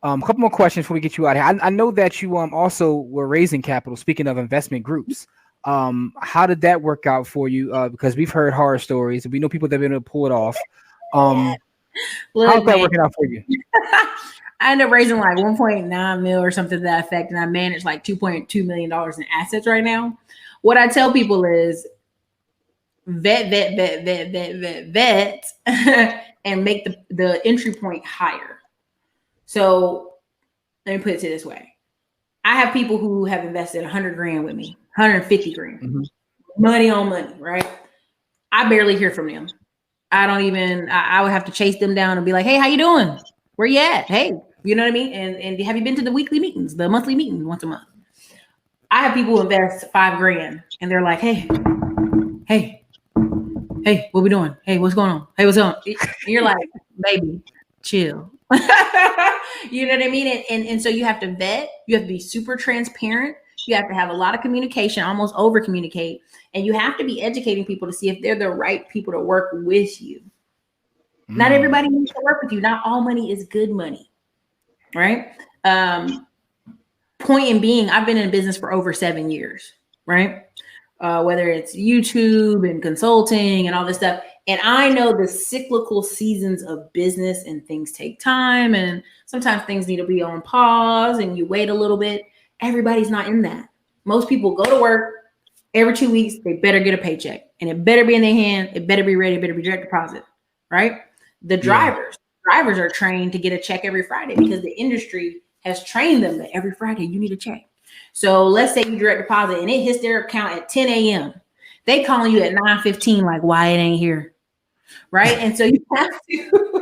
couple more questions before we get you out here. I know that you also were raising capital. Speaking of investment groups, how did that work out for you? Because we've heard horror stories and we know people that have been able to pull it off. How's that working out for you? I ended up raising like 1.9 mil or something to that effect, and I manage like $2.2 million in assets right now. What I tell people is vet, and make the entry point higher. So let me put it this way. I have people who have invested 100 grand with me, 150 grand, money on money, right? I barely hear from them. I would have to chase them down and be like, hey, how you doing? Where you at? Hey, you know what I mean? And have you been to the weekly meetings, the monthly meetings once a month? I have people who invest 5 grand and they're like, hey, what we doing? Hey, what's going on? Hey, what's on? And you're like, baby, chill. You know what I mean? And so you have to vet, you have to be super transparent. You have to have a lot of communication, almost over communicate. And you have to be educating people to see if they're the right people to work with you. Not everybody needs to work with you. Not all money is good money. Right? Point in being, I've been in business for over 7 years, right? Whether it's YouTube and consulting and all this stuff. And I know the cyclical seasons of business and things take time. And sometimes things need to be on pause and you wait a little bit. Everybody's not in that. Most people go to work every 2 weeks. They better get a paycheck and it better be in their hand. It better be ready. It better be direct deposit, right? The drivers are trained to get a check every Friday because the industry has trained them that every Friday you need a check. So let's say you direct deposit and it hits their account at 10 a.m. They calling you at 9:15 like, why it ain't here, right? And so you have to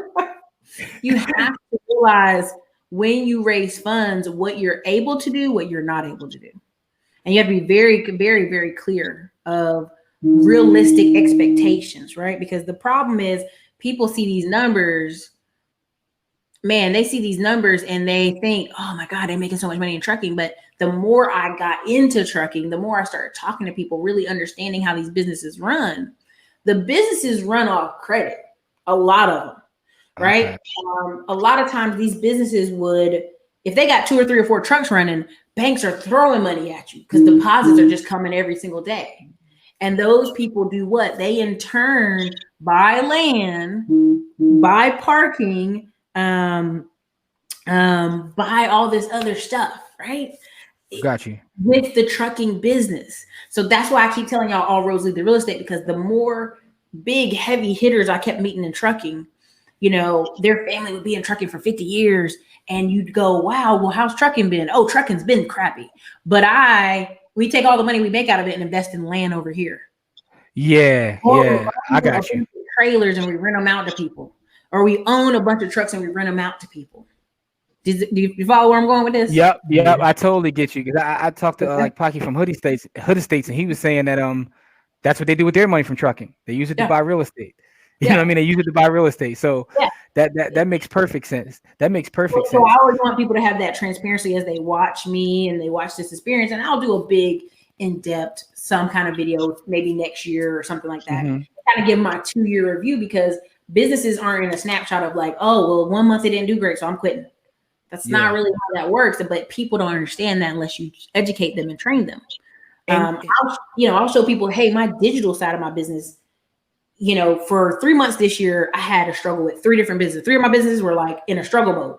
realize when you raise funds what you're able to do, what you're not able to do. And you have to be very, very, very clear of realistic expectations, right? Because the problem is people see these numbers, man, they see these numbers and they think, oh my God, they're making so much money in trucking. But the more I got into trucking, the more I started talking to people, really understanding how these businesses run. The businesses run off credit, a lot of them, right? Okay. A lot of times these businesses would, if they got 2 or 3 or 4 trucks running, banks are throwing money at you because deposits are just coming every single day. And those people do what? They in turn buy land, buy parking, buy all this other stuff, right? Got you. With the trucking business. So that's why I keep telling y'all all roads lead to real estate, because the more big heavy hitters I kept meeting in trucking, you know, their family would be in trucking for 50 years and you'd go, wow, well, how's trucking been? Oh, trucking's been crappy. But we take all the money we make out of it and invest in land over here. Yeah, I got you. Trailers and we rent them out to people, or we own a bunch of trucks and we rent them out to people. Do you follow where I'm going with this? Yep. I totally get you, because I talked to like Pocky from Hood Estates, and he was saying that that's what they do with their money from trucking. They use it to buy real estate. You know what I mean? They use it to buy real estate. So that makes perfect sense. That makes perfect sense. So I always want people to have that transparency as they watch me and they watch this experience. And I'll do a big in-depth, some kind of video, maybe next year or something like that. Kind of give my 2-year review, because businesses aren't in a snapshot of like, oh, well, 1 month it didn't do great, so I'm quitting. That's not really how that works. But people don't understand that unless you educate them and train them. I'll show people, hey, my digital side of my business, you know, for 3 months this year, I had a struggle with 3 different businesses. 3 of my businesses were like in a struggle mode.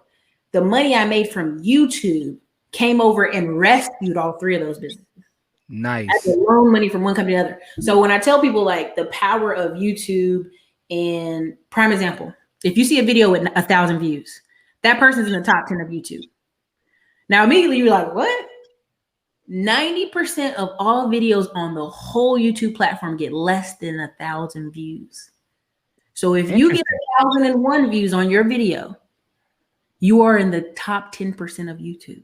The money I made from YouTube came over and rescued all 3 of those businesses. Nice. I had to loan money from one company to the other. So when I tell people like the power of YouTube, and prime example, if you see a video with 1,000 views, that person's in the top 10 of YouTube. Now, immediately you're like, what? 90% of all videos on the whole YouTube platform get less than 1,000 views. So if you get 1,001 views on your video, you are in the top 10% of YouTube.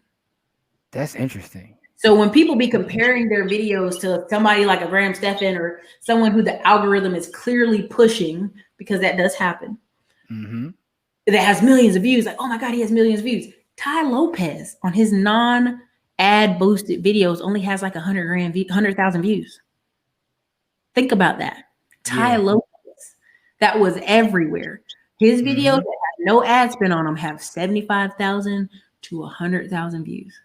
That's interesting. So when people be comparing their videos to somebody like a Graham Stephan or someone who the algorithm is clearly pushing, because that does happen, that has millions of views, like, oh my God, he has millions of views. Ty Lopez on his non-ad boosted videos only has like 100,000 views. Think about that. Ty Lopez, that was everywhere. His videos that have no ad spin on them have 75,000 to 100,000 views.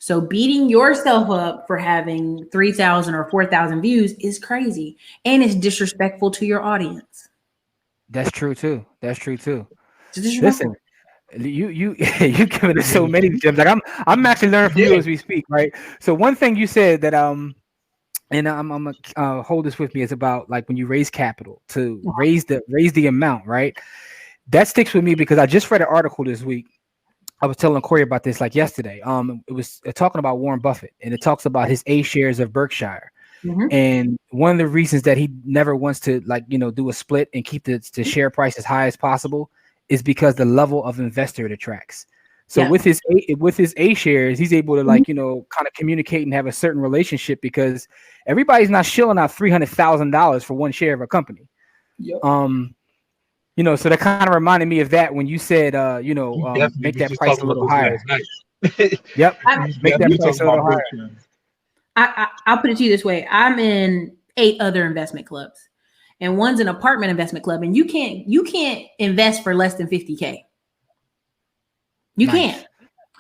So beating yourself up for having 3,000 or 4,000 views is crazy, and it's disrespectful to your audience. That's true too. Listen, you giving us so many gems. Like I'm actually learning from you as we speak, right? So one thing you said that and I'm gonna hold this with me, is about like when you raise capital to raise the amount, right? That sticks with me because I just read an article this week. I was telling Corey about this like yesterday. It was talking about Warren Buffett, and it talks about his A shares of Berkshire. And one of the reasons that he never wants to do a split and keep the share price as high as possible is because the level of investor it attracts. So with his A shares, he's able to kind of communicate and have a certain relationship, because everybody's not shilling out $300,000 for one share of a company. So that kind of reminded me of that when you said, make that price a little higher. Make that price a little higher. I'll put it to you this way. I'm in 8 other investment clubs, and one's an apartment investment club, and you can't invest for less than 50K. You can't.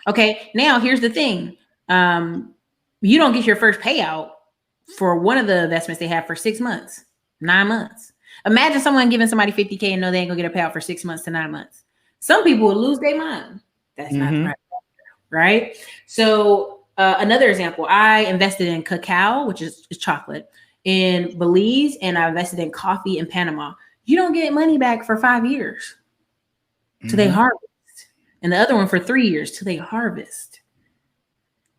Okay. Now here's the thing. You don't get your first payout for one of the investments they have for 6 months, 9 months. Imagine someone giving somebody 50K and know they ain't gonna get a payout for 6 months to 9 months. Some people would lose their mind. That's not the right. So another example, I invested in cacao, which is chocolate, in Belize, and I invested in coffee in Panama. You don't get money back for 5 years till they harvest, and the other one for 3 years till they harvest.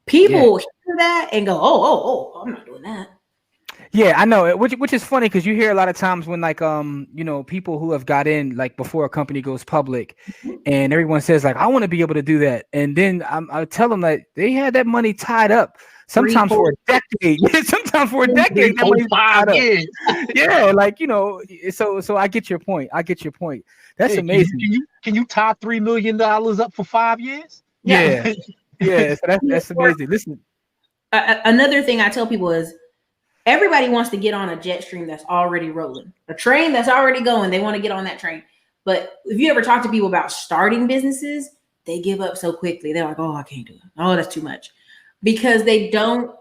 People hear that and go, oh, I'm not doing that. Yeah, I know, which is funny, because you hear a lot of times when people who have got in like before a company goes public, and everyone says like, I want to be able to do that, and then I tell them that they had that money tied up sometimes for a decade. Sometimes for a decade. That money's 5 years. Yeah, like so I get your point. That's amazing. Can you tie $3 million up for 5 years? Yeah. Yeah, so that's amazing. Listen. Another thing I tell people is everybody wants to get on a jet stream that's already rolling, a train that's already going. They want to get on that train. But if you ever talk to people about starting businesses, they give up so quickly. They're like, oh, I can't do it. Oh, that's too much. Because they don't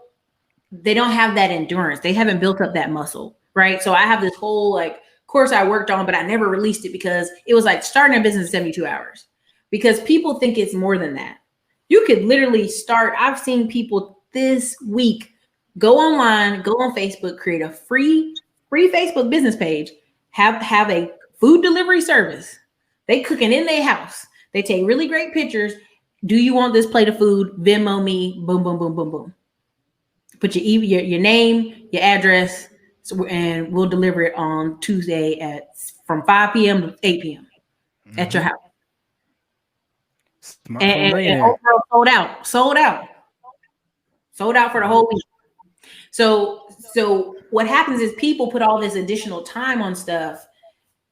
have that endurance. They haven't built up that muscle, right? So I have this whole course I worked on, but I never released it because it was like starting a business in 72 hours. Because people think it's more than that. You could literally start. I've seen people this week go online, go on Facebook, create a free Facebook business page, have a food delivery service. They cooking in their house. They take really great pictures. Do you want this plate of food? Venmo me. Boom, boom, boom, boom, boom. Put your name, your address, and we'll deliver it on Tuesday from 5 p.m. to 8 p.m. at your house. And sold out for the whole week. So what happens is people put all this additional time on stuff,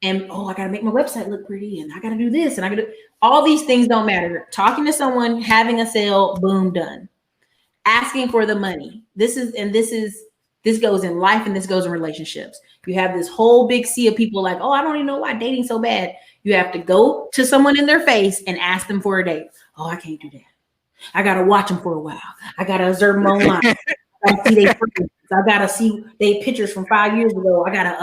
and I gotta make my website look pretty, and I gotta do this, and I gotta all these things don't matter. Talking to someone, having a sale, boom, done. Asking for the money. This goes in life, and this goes in relationships. You have this whole big sea of people like, I don't even know why dating's so bad. You have to go to someone in their face and ask them for a date. I can't do that. I gotta watch them for a while. I gotta observe them online. I gotta see their friends. I gotta see their pictures from 5 years ago. I gotta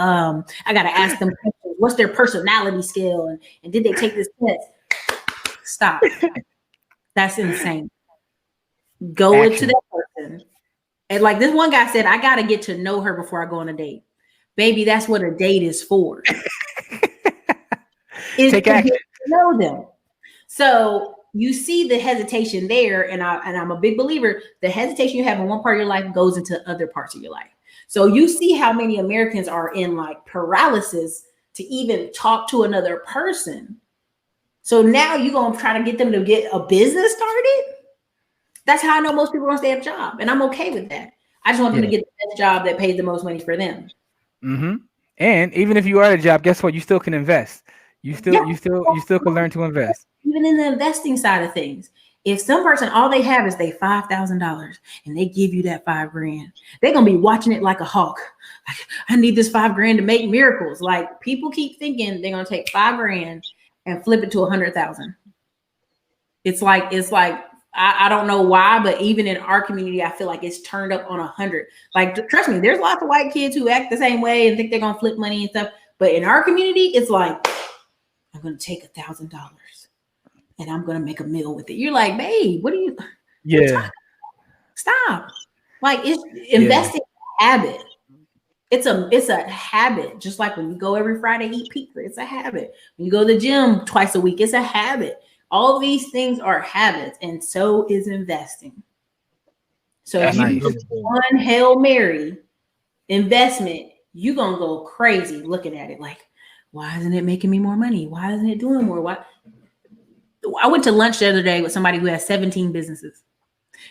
ask them questions. What's their personality scale, and did they take this test? Stop. That's insane. Go into that person. And like this one guy said, I gotta get to know her before I go on a date. Baby, that's what a date is for. Take action. To know them. So you see the hesitation there, and I'm a big believer. The hesitation you have in one part of your life goes into other parts of your life. So you see how many Americans are in paralysis to even talk to another person. So now you're gonna try to get them to get a business started. That's how I know most people don't stay at a job, and I'm okay with that. I just want them to get the best job that pays the most money for them. Mm-hmm. And even if you are at a job, guess what? You still can invest. You still can learn to invest. Even in the investing side of things, if some person all they have is they $5,000 and they give you that $5,000, they're gonna be watching it like a hawk. I need this $5,000 to make miracles. Like people keep thinking they're gonna take $5,000 and flip it to 100,000. It's like I don't know why, but even in our community, I feel like it's turned up on 100. Like trust me, there's lots of white kids who act the same way and think they're gonna flip money and stuff. But in our community, it's like I'm going to take $1,000 and I'm going to make a meal with it. You're like, babe, what are you? Yeah. Stop. Like it's investing habit. It's a habit. Just like when you go every Friday, eat pizza, it's a habit. When you go to the gym twice a week, it's a habit. All these things are habits, and so is investing. So if you do one Hail Mary investment, you're going to go crazy looking at it like, why isn't it making me more money? Why isn't it doing more? Why? I went to lunch the other day with somebody who has 17 businesses.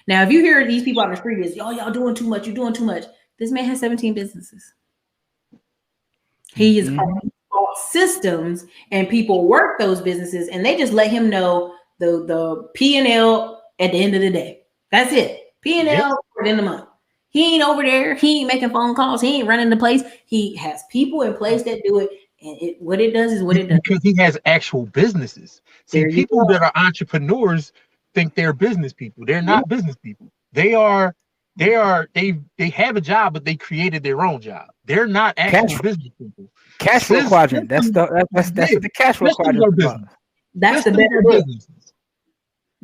Now, if you hear these people on the street is, y'all doing too much. You're doing too much. This man has 17 businesses. He is on systems, and people work those businesses, and they just let him know the P&L at the end of the day. That's it. P&L at the end of the month. He ain't over there. He ain't making phone calls. He ain't running the place. He has people in place that do it. And what it does is what it does. Because he has actual businesses. See, people that are entrepreneurs think they're business people. They're not business people. They have a job, but they created their own job. They're not actual business people. Cash flow quadrant. That's the cash flow quadrant. That's the better business.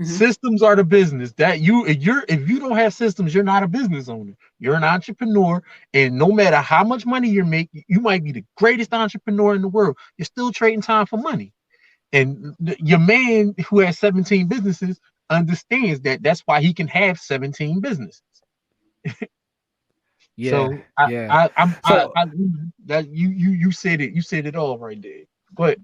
Mm-hmm. Systems are the business that if you don't have systems, you're not a business owner. You're an entrepreneur, and no matter how much money you're making, you might be the greatest entrepreneur in the world. You're still trading time for money. And your man who has 17 businesses understands that. That's why he can have 17 businesses. You said it. You said it all right there. But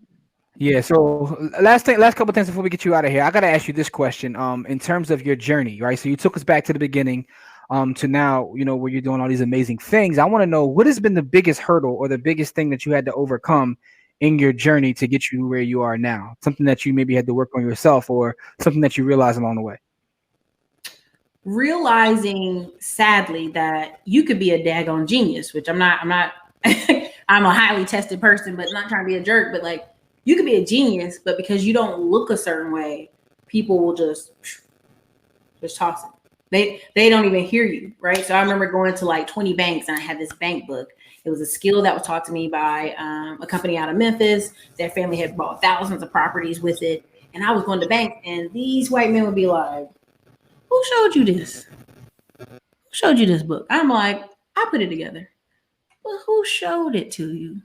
yeah. So last couple of things before we get you out of here, I gotta ask you this question. In terms of your journey, right? So you took us back to the beginning. to now, you know, where you're doing all these amazing things. I want to know, what has been the biggest hurdle or the biggest thing that you had to overcome in your journey to get you where you are now? Something that you maybe had to work on yourself, or something that you realized along the way? Realizing, sadly, that you could be a daggone genius, which I'm not I'm a highly tested person, but not trying to be a jerk. But like, you could be a genius, but because you don't look a certain way, people will just toss it. They don't even hear you, right? So I remember going to like 20 banks, and I had this bank book. It was a skill that was taught to me by a company out of Memphis. Their family had bought thousands of properties with it, and I was going to bank, and these white men would be like, "Who showed you this? Who showed you this book?" I'm like, "I put it together." "Well, who showed it to you?"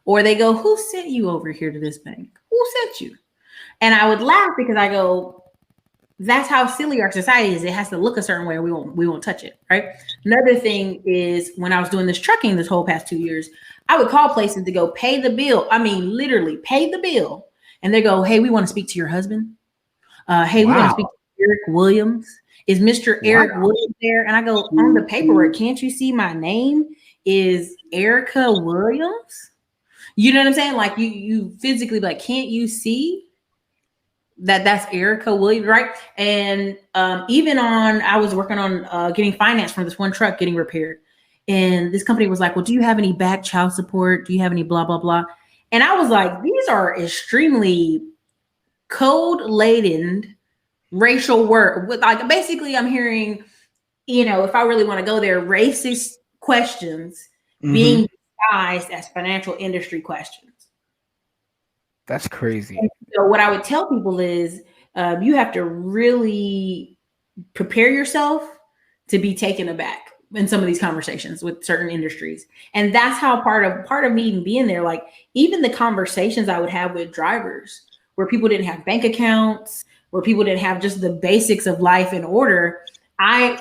Or they go, "Who sent you over here to this bank? Who sent you?" And I would laugh because I go, that's how silly our society is. It has to look a certain way, or we won't touch it, right? Another thing is, when I was doing this trucking this whole past 2 years, I would call places to go pay the bill. I mean, literally pay the bill. And they go, "Hey, we want to speak to your husband. Hey, we want to speak to Eric Williams. Is Mr. Eric Williams there?" And I go, "On the paperwork, can't you see my name is Ericka Williams?" You know what I'm saying? Like, you physically, like, can't you see that's Ericka Williams, right? And even I was working on getting finance from this one truck getting repaired. And this company was like, "Well, do you have any back child support? Do you have any blah, blah, blah?" And I was like, these are extremely code-laden racial word. Like, basically, I'm hearing, you know, if I really want to go there, racist questions being disguised as financial industry questions. That's crazy. And so what I would tell people is, you have to really prepare yourself to be taken aback in some of these conversations with certain industries. And that's how part of me even being there, like, even the conversations I would have with drivers where people didn't have bank accounts, where people didn't have just the basics of life in order. I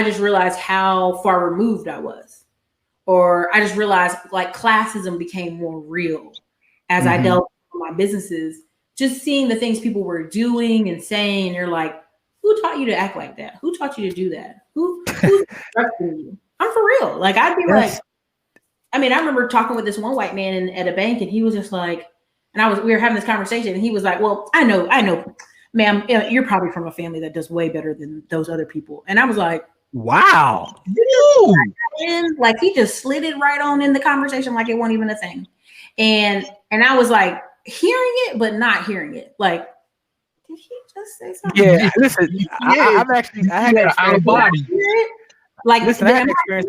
just realized how far removed I was. Or I just realized, like, classism became more real as I dealt with my businesses, just seeing the things people were doing and saying. You're like, who taught you to act like that? Who taught you to do that? Who's instructing you? I'm for real. Like, I'd be like, I mean, I remember talking with this one white man at a bank, and he was just like, and we were having this conversation, and he was like, "Well, I know, ma'am, you're probably from a family that does way better than those other people." And I was like, wow. Like, he just slid it right on in the conversation like it wasn't even a thing. And I was like, hearing it, but not hearing it. Like, did he just say something? Yeah, listen, I had an out of body. Like, listen, I had an experience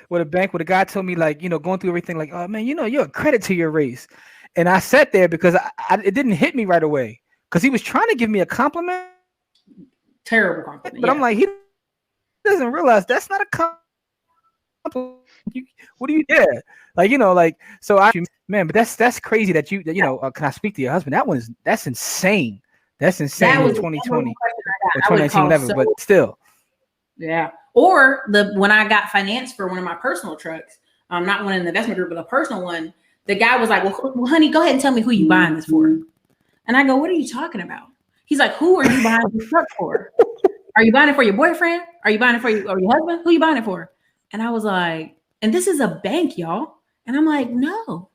with a bank where the guy told me, like, you know, going through everything, like, "Oh man, you know, you're a credit to your race." And I sat there because it didn't hit me right away, because he was trying to give me a compliment. Terrible compliment. But I'm like, he doesn't realize that's not a compliment. What do you do? Like, you know, like, so man, but that's crazy that you know, can I speak to your husband? That's insane. That's insane. That was 2020 or 2019, whatever, but still. Yeah. Or when I got financed for one of my personal trucks, not one in the investment group, but a personal one, the guy was like, well, honey, go ahead and tell me who you buying this for. And I go, "What are you talking about?" He's like, "Who are you buying this truck for? Are you buying it for your boyfriend? Are you buying it for your husband? Who are you buying it for?" And I was like, and this is a bank, y'all. And I'm like, "No."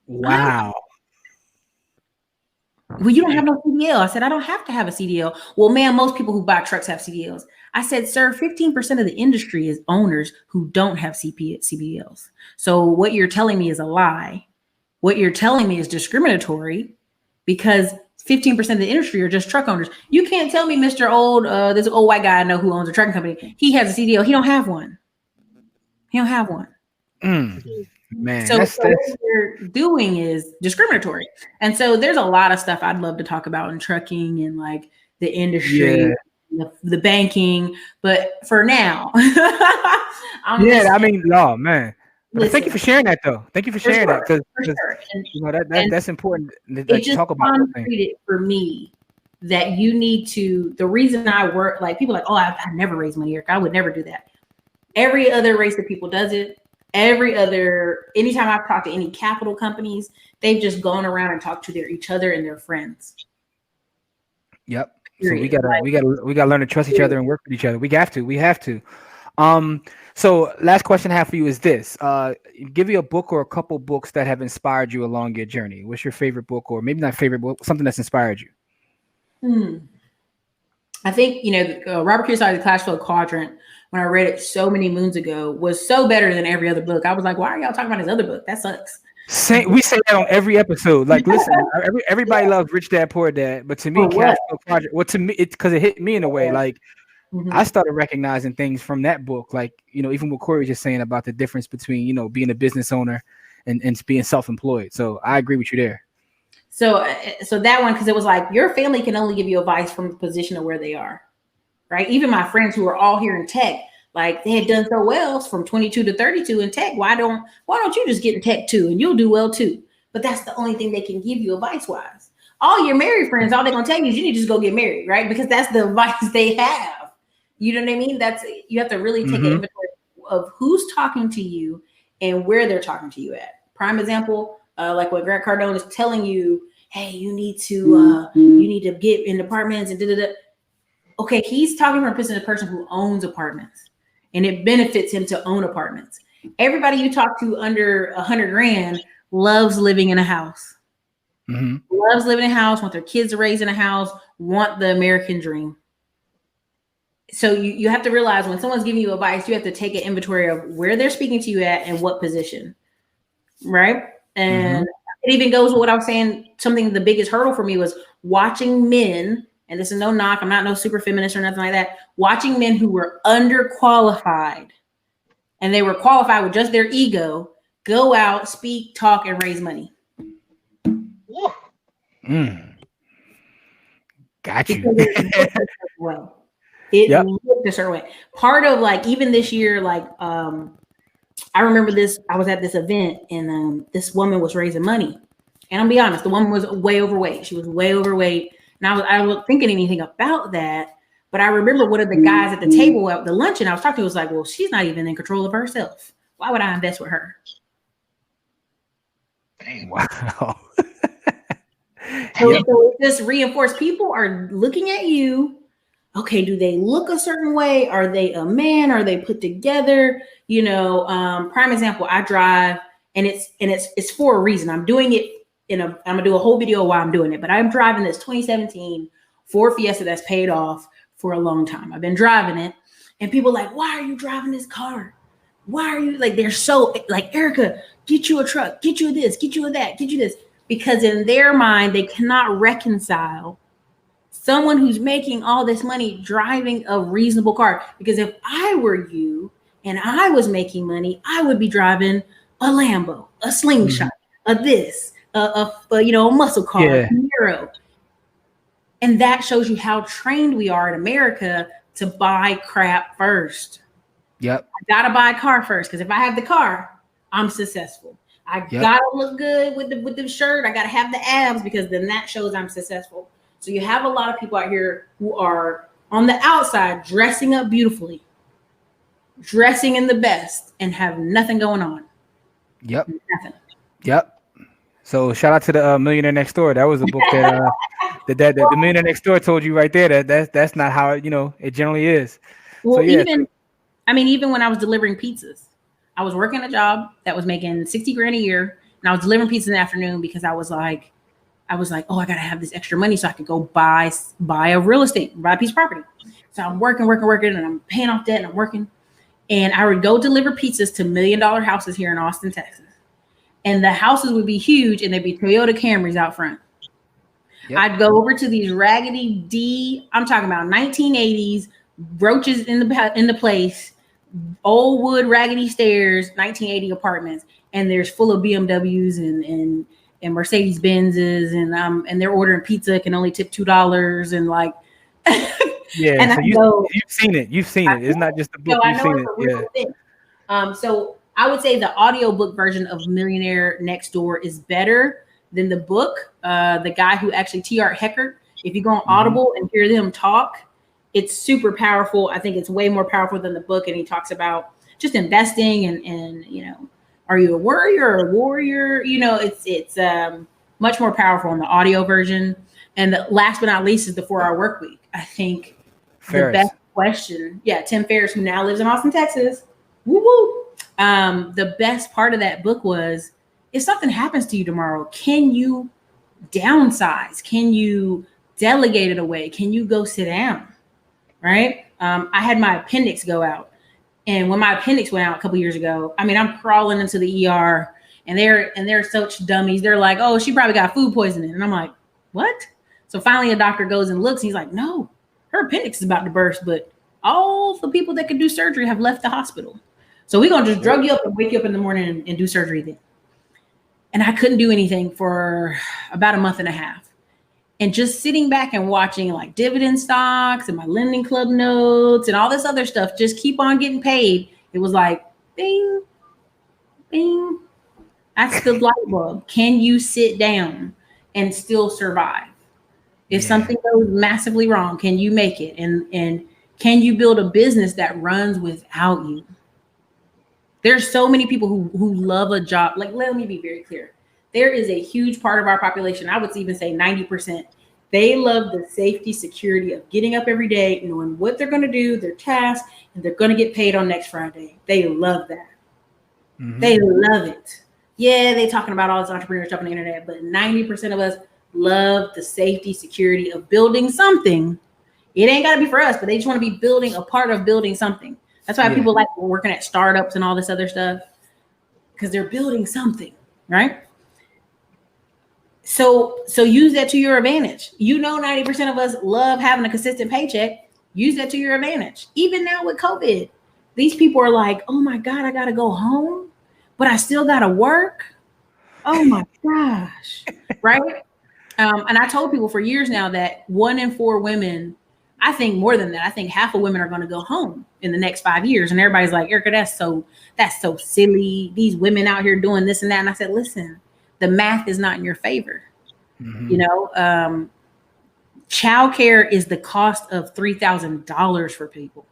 Wow. "Well, you don't have no CDL." I said, "I don't have to have a CDL." "Well, man, most people who buy trucks have CDLs." I said, "Sir, 15% of the industry is owners who don't have CDLs. So what you're telling me is a lie. What you're telling me is discriminatory, because 15% of the industry are just truck owners. You can't tell me, Mr. Old, this old white guy I know who owns a trucking company, he has a CDL. He don't have one. He don't have one." Man, so what you're doing is discriminatory. And so there's a lot of stuff I'd love to talk about in trucking and like the industry, the banking. But for now, I mean, oh man. But thank you for sharing that, though. Thank you for sharing that, because you know that's important to talk about. It for me that you need to. The reason I work, like, people are like, "Oh, I never raise money, Eric. I would never do that." Every other race of people does it. Anytime I've talked to any capital companies, they've just gone around and talked to each other and their friends. Yep. So we gotta learn to trust each other and work with each other. We have to. So last question I have for you is this: give you a book or a couple books that have inspired you along your journey. What's your favorite book, or maybe not favorite book, something that's inspired you? I think Robert Kiyosaki's Cash Flow Quadrant, when I read it so many moons ago, was so better than every other book. I was like, why are y'all talking about his other book? That sucks. We say that on every episode. Like, listen, everybody loves Rich Dad Poor Dad, but to me, Cash Flow Quadrant. Well, to me, it's because it hit me in a way. Like, I started recognizing things from that book. Like, even what Corey was just saying about the difference between being a business owner and being self-employed. So I agree with you there. So that one, because it was like your family can only give you advice from the position of where they are, right? Even my friends who are all here in tech, like they had done so well from 22 to 32 in tech. Why don't you just get in tech too, and you'll do well too? But that's the only thing they can give you advice wise. All your married friends, all they're gonna tell you is you need to just go get married, right? Because that's the advice they have. You know what I mean? You have to really take an inventory of who's talking to you and where they're talking to you at. Prime example, like what Grant Cardone is telling you, hey, you need to get in apartments and da-da-da. Okay, he's talking from a person who owns apartments, and it benefits him to own apartments. Everybody you talk to under $100,000 loves living in a house. Loves living in a house, want their kids to raise in a house, want the American dream. So you have to realize when someone's giving you advice, you have to take an inventory of where they're speaking to you at and what position, right? And it even goes with what I was saying. Something the biggest hurdle for me was watching men, and this is no knock, I'm not no super feminist or nothing like that, watching men who were underqualified and they were qualified with just their ego, go out, speak, talk, and raise money. Got you. Well. It looked a certain way. Part of like even this year, like I remember this. I was at this event and this woman was raising money, and I'll be honest, the woman was way overweight. She was way overweight, and I wasn't thinking anything about that. But I remember one of the guys at the table at the luncheon I was talking to was like, "Well, she's not even in control of herself. Why would I invest with her?" Wow. So this reinforced people are looking at you. Okay, do they look a certain way? Are they a man? Are they put together? Prime example, I drive and it's for a reason. I'm doing it I'm gonna do a whole video while I'm doing it, but I'm driving this 2017 Ford Fiesta that's paid off for a long time. I've been driving it and people are like, why are you driving this car? Why are you like, they're so like, Ericka, get you a truck, get you this, get you that, get you this. Because in their mind, they cannot reconcile someone who's making all this money driving a reasonable car. Because if I were you and I was making money, I would be driving a Lambo, a slingshot, a muscle car, a Camaro. And that shows you how trained we are in America to buy crap first. Yep. I gotta buy a car first, because if I have the car, I'm successful. I gotta look good with the shirt. I gotta have the abs, because then that shows I'm successful. So you have a lot of people out here who are on the outside dressing up beautifully, dressing in the best, and have nothing going on. Yep. Nothing. Yep. So shout out to the Millionaire Next Door. That was a book that the Millionaire Next Door told you right there that's not how it generally is. Well, so, even when I was delivering pizzas, I was working a job that was making $60,000 a year, and I was delivering pizzas in the afternoon because I was like, oh, I gotta have this extra money so I could go buy a real estate, buy a piece of property. So I'm working, and I'm paying off debt, and I'm working. And I would go deliver pizzas to $1 million houses here in Austin, Texas. And the houses would be huge, and there'd be Toyota Camrys out front. Yep. I'd go over to these raggedy D, I'm talking about 1980s, roaches in the place, old wood raggedy stairs, 1980 apartments, and there's full of BMWs and Mercedes Benzes, and they're ordering pizza, can only tip $2, and like yeah. And so you've seen it. It's not just a book. So you've seen it. Yeah. So I would say the audiobook version of Millionaire Next Door is better than the book. The guy who actually T.R. Heckert, if you go on Audible and hear them talk, it's super powerful. I think it's way more powerful than the book. And he talks about just investing and are you a worrier or a warrior? It's much more powerful in the audio version. And the last but not least is the 4-Hour Work Week. I think Ferriss. the best question, Tim Ferriss, who now lives in Austin, Texas. Woo woo. The best part of that book was, if something happens to you tomorrow, can you downsize? Can you delegate it away? Can you go sit down? Right? I had my appendix go out. And when my appendix went out a couple years ago, I mean, I'm crawling into the ER and they're such dummies. They're like, oh, she probably got food poisoning. And I'm like, what? So finally a doctor goes and looks. He's like, no, her appendix is about to burst, but all the people that could do surgery have left the hospital. So we're going to just drug you up and wake you up in the morning and do surgery then. And I couldn't do anything for about a month and a half. And just sitting back and watching like dividend stocks and my lending club notes and all this other stuff just keep on getting paid. It was like, bing, bing. That's the light bulb. Can you sit down and still survive? If something goes massively wrong, can you make it? And can you build a business that runs without you? There's so many people who love a job. Like, let me be very clear. There is a huge part of our population, I would even say 90%. They love the safety, security of getting up every day, knowing what they're going to do, their tasks, and they're going to get paid on next Friday. They love that. Mm-hmm. They love it. Yeah, they talking about all this entrepreneur stuff on the internet, but 90% of us love the safety, security of building something. It ain't got to be for us, but they just want to be building a part of building something. That's why people like working at startups and all this other stuff, because they're building something, right? So use that to your advantage. 90% of us love having a consistent paycheck. Use that to your advantage. Even now with COVID, these people are like, oh my God, I got to go home, but I still got to work. Oh my gosh. Right. And I told people for years now that 1 in 4 women, I think more than that, I think half of women are going to go home in the next 5 years. And everybody's like, Ericka, that's so silly. These women out here doing this and that. And I said, listen, the math is not in your favor. Mm-hmm. Childcare is the cost of $3,000 for people.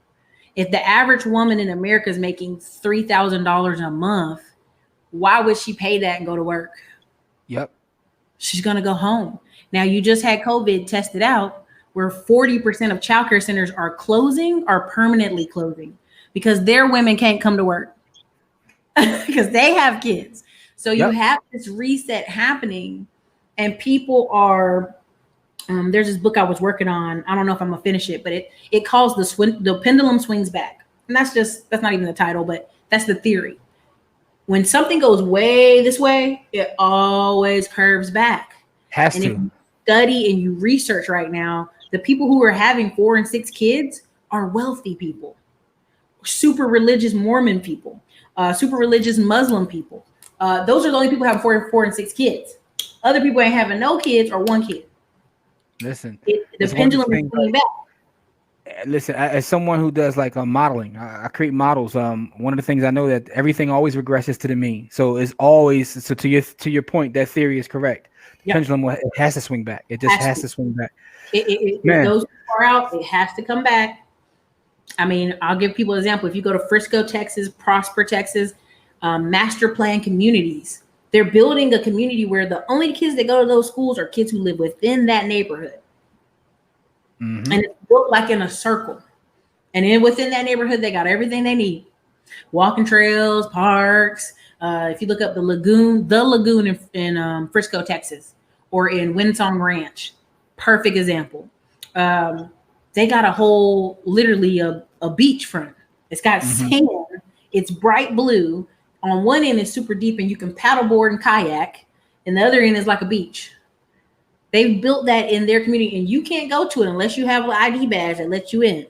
If the average woman in America is making $3,000 a month, why would she pay that and go to work? Yep. She's going to go home. Now, you just had COVID tested out where 40% of childcare centers are closing or permanently closing because their women can't come to work because they have kids. So you have this reset happening, and people are, there's this book I was working on. I don't know if I'm gonna finish it, but it calls the pendulum swings back. And that's not even the title, but that's the theory. When something goes way this way, it always curves back. If you study and you research right now, the people who are having 4 and 6 kids are wealthy people, super religious Mormon people, super religious Muslim people. Those are the only people who have 4 and 6 kids. Other people ain't having no kids or 1 kid. Listen, the pendulum is swinging back. Listen, as someone who does like modeling, I create models. One of the things I know that everything always regresses to the mean. So it's always, so to your point, that theory is correct. The pendulum, it has to swing back. It just has to swing back. If those far out, it has to come back. I mean, I'll give people an example. If you go to Frisco, Texas, Prosper, Texas, master plan communities, they're building a community where the only kids that go to those schools are kids who live within that neighborhood. Mm-hmm. And it's built like in a circle. And then within that neighborhood, they got everything they need. Walking trails, parks. If you look up the lagoon in Frisco, Texas, or in Windsong Ranch, perfect example. They got a whole, literally a beachfront. It's got sand. It's bright blue. On one end is super deep and you can paddleboard and kayak. And the other end is like a beach. They've built that in their community and you can't go to it unless you have an ID badge that lets you in.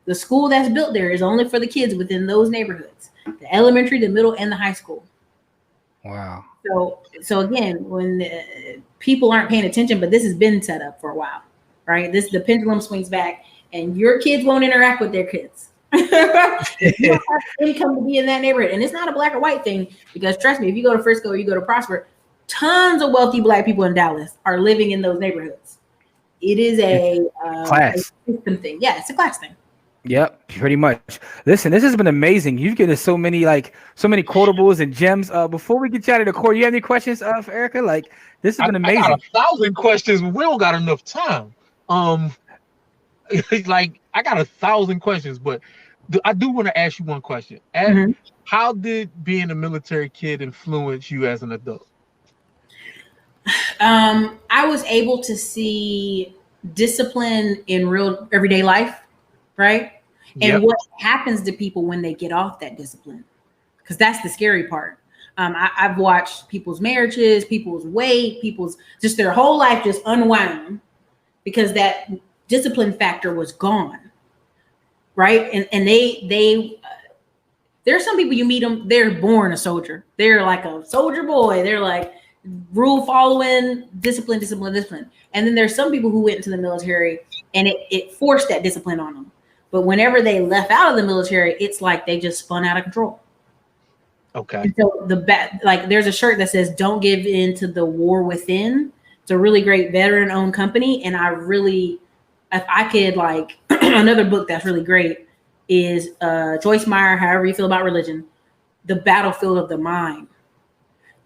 The school that's built there is only for the kids within those neighborhoods, the elementary, the middle, and the high school. Wow. So again, when people aren't paying attention, but this has been set up for a while, right? The pendulum swings back and your kids won't interact with their kids. You don't have income to be in that neighborhood. And it's not a black or white thing, because trust me, if you go to Frisco or you go to Prosper, tons of wealthy black people in Dallas are living in those neighborhoods. It is a class system thing. Yeah, it's a class thing. Yep, pretty much. Listen, this has been amazing. You've given us so many quotables and gems. Before we get you out of the court, you have any questions for Ericka? Like, this has been amazing. I got 1,000 questions, but we don't got enough time. like I got 1,000 questions, but I do want to ask you one question. How did being a military kid influence you as an adult? I was able to see discipline in real everyday life, right? And what happens to people when they get off that discipline, because that's the scary part. I've watched people's marriages, people's weight, people's just their whole life just unwound because that discipline factor was gone, right? And they there's some people you meet them, they're born a soldier. They're like a soldier boy. They're like rule following, discipline. And then there's some people who went into the military and it forced that discipline on them. But whenever they left out of the military, it's like they just spun out of control. Okay. And so there's a shirt that says "Don't give in to the war within." It's a really great veteran-owned company, and if I could another book that's really great is Joyce Meyer. However you feel about religion, The Battlefield of the Mind.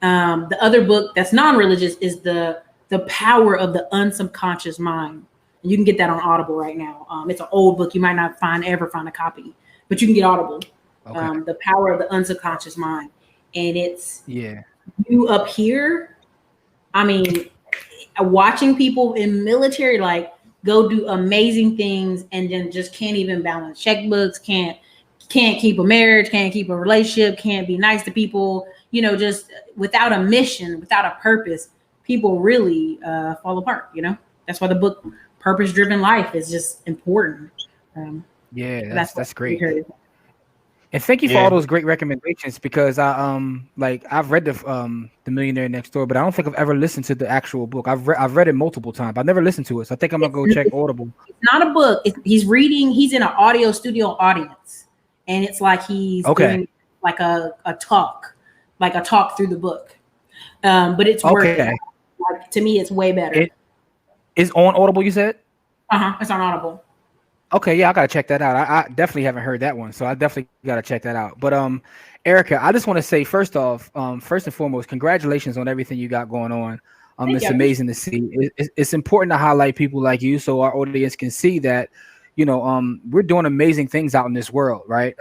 The other book that's non-religious is the Power of the Unsubconscious Mind. And you can get that on Audible right now. It's an old book. You might not ever find a copy, but you can get Audible. Okay. The Power of the Unsubconscious Mind. And it's you up here. I mean, watching people in military go do amazing things and then just can't even balance checkbooks, can't keep a marriage, can't keep a relationship, can't be nice to people, just without a mission, without a purpose, people really fall apart, That's why the book Purpose Driven Life is just important. That's great. And thank you for all those great recommendations, because I've read the Millionaire Next Door, but I don't think I've ever listened to the actual book. I've read it multiple times. I've never listened to it, so I think I'm gonna go check Audible. It's not a book. He's reading. He's in an audio studio audience, and it's like he's doing like a talk through the book. But it's worth to me. It's way better. It is on Audible, you said? It's on Audible. Okay, yeah, I gotta check that out. I definitely haven't heard that one, so I definitely gotta check that out. But Ericka, I just want to say first and foremost, congratulations on everything you got going on. It's amazing to see. It's important to highlight people like you so our audience can see that, we're doing amazing things out in this world, right?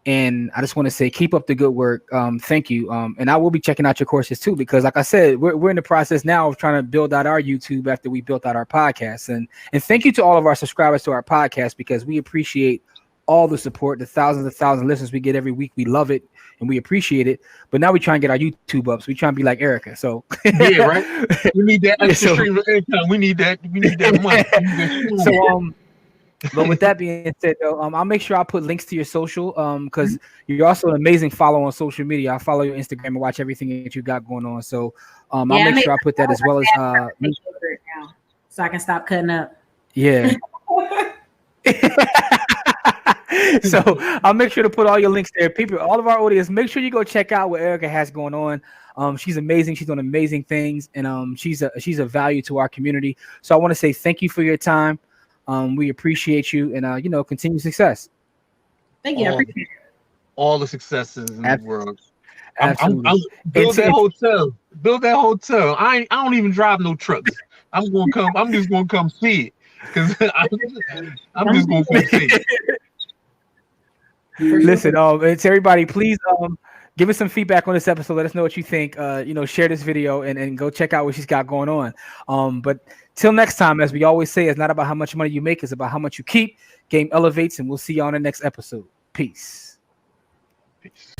And I just want to say, keep up the good work. Thank you. And I will be checking out your courses too, because like I said, we're in the process now of trying to build out our YouTube after we built out our podcast. And thank you to all of our subscribers to our podcast, because we appreciate all the support, the thousands listeners we get every week. We love it and we appreciate it. But now we try and get our YouTube up. So we try and be like Ericka. So yeah, right. We need that extra stream of income. We need that money. So but with that being said, though, I'll make sure I put links to your social, because you're also an amazing follow on social media. I follow your Instagram and watch everything that you got going on. So I'll make sure I put that as well as so I can stop cutting up. Yeah. So I'll make sure to put all your links there. People, all of our audience, make sure you go check out what Ericka has going on. She's amazing. She's doing amazing things, and she's a value to our community. So I want to say thank you for your time. We appreciate you, and continued success. Thank you. I appreciate it. All the successes in the world. Absolutely. Build that hotel. I don't even drive no trucks. I'm just gonna come see it, because I'm just gonna come see it. Listen, it's everybody. Please give us some feedback on this episode. Let us know what you think. Share this video and go check out what she's got going on. But till next time, as we always say, it's not about how much money you make, it's about how much you keep. Game elevates, and we'll see you on the next episode. Peace. Peace.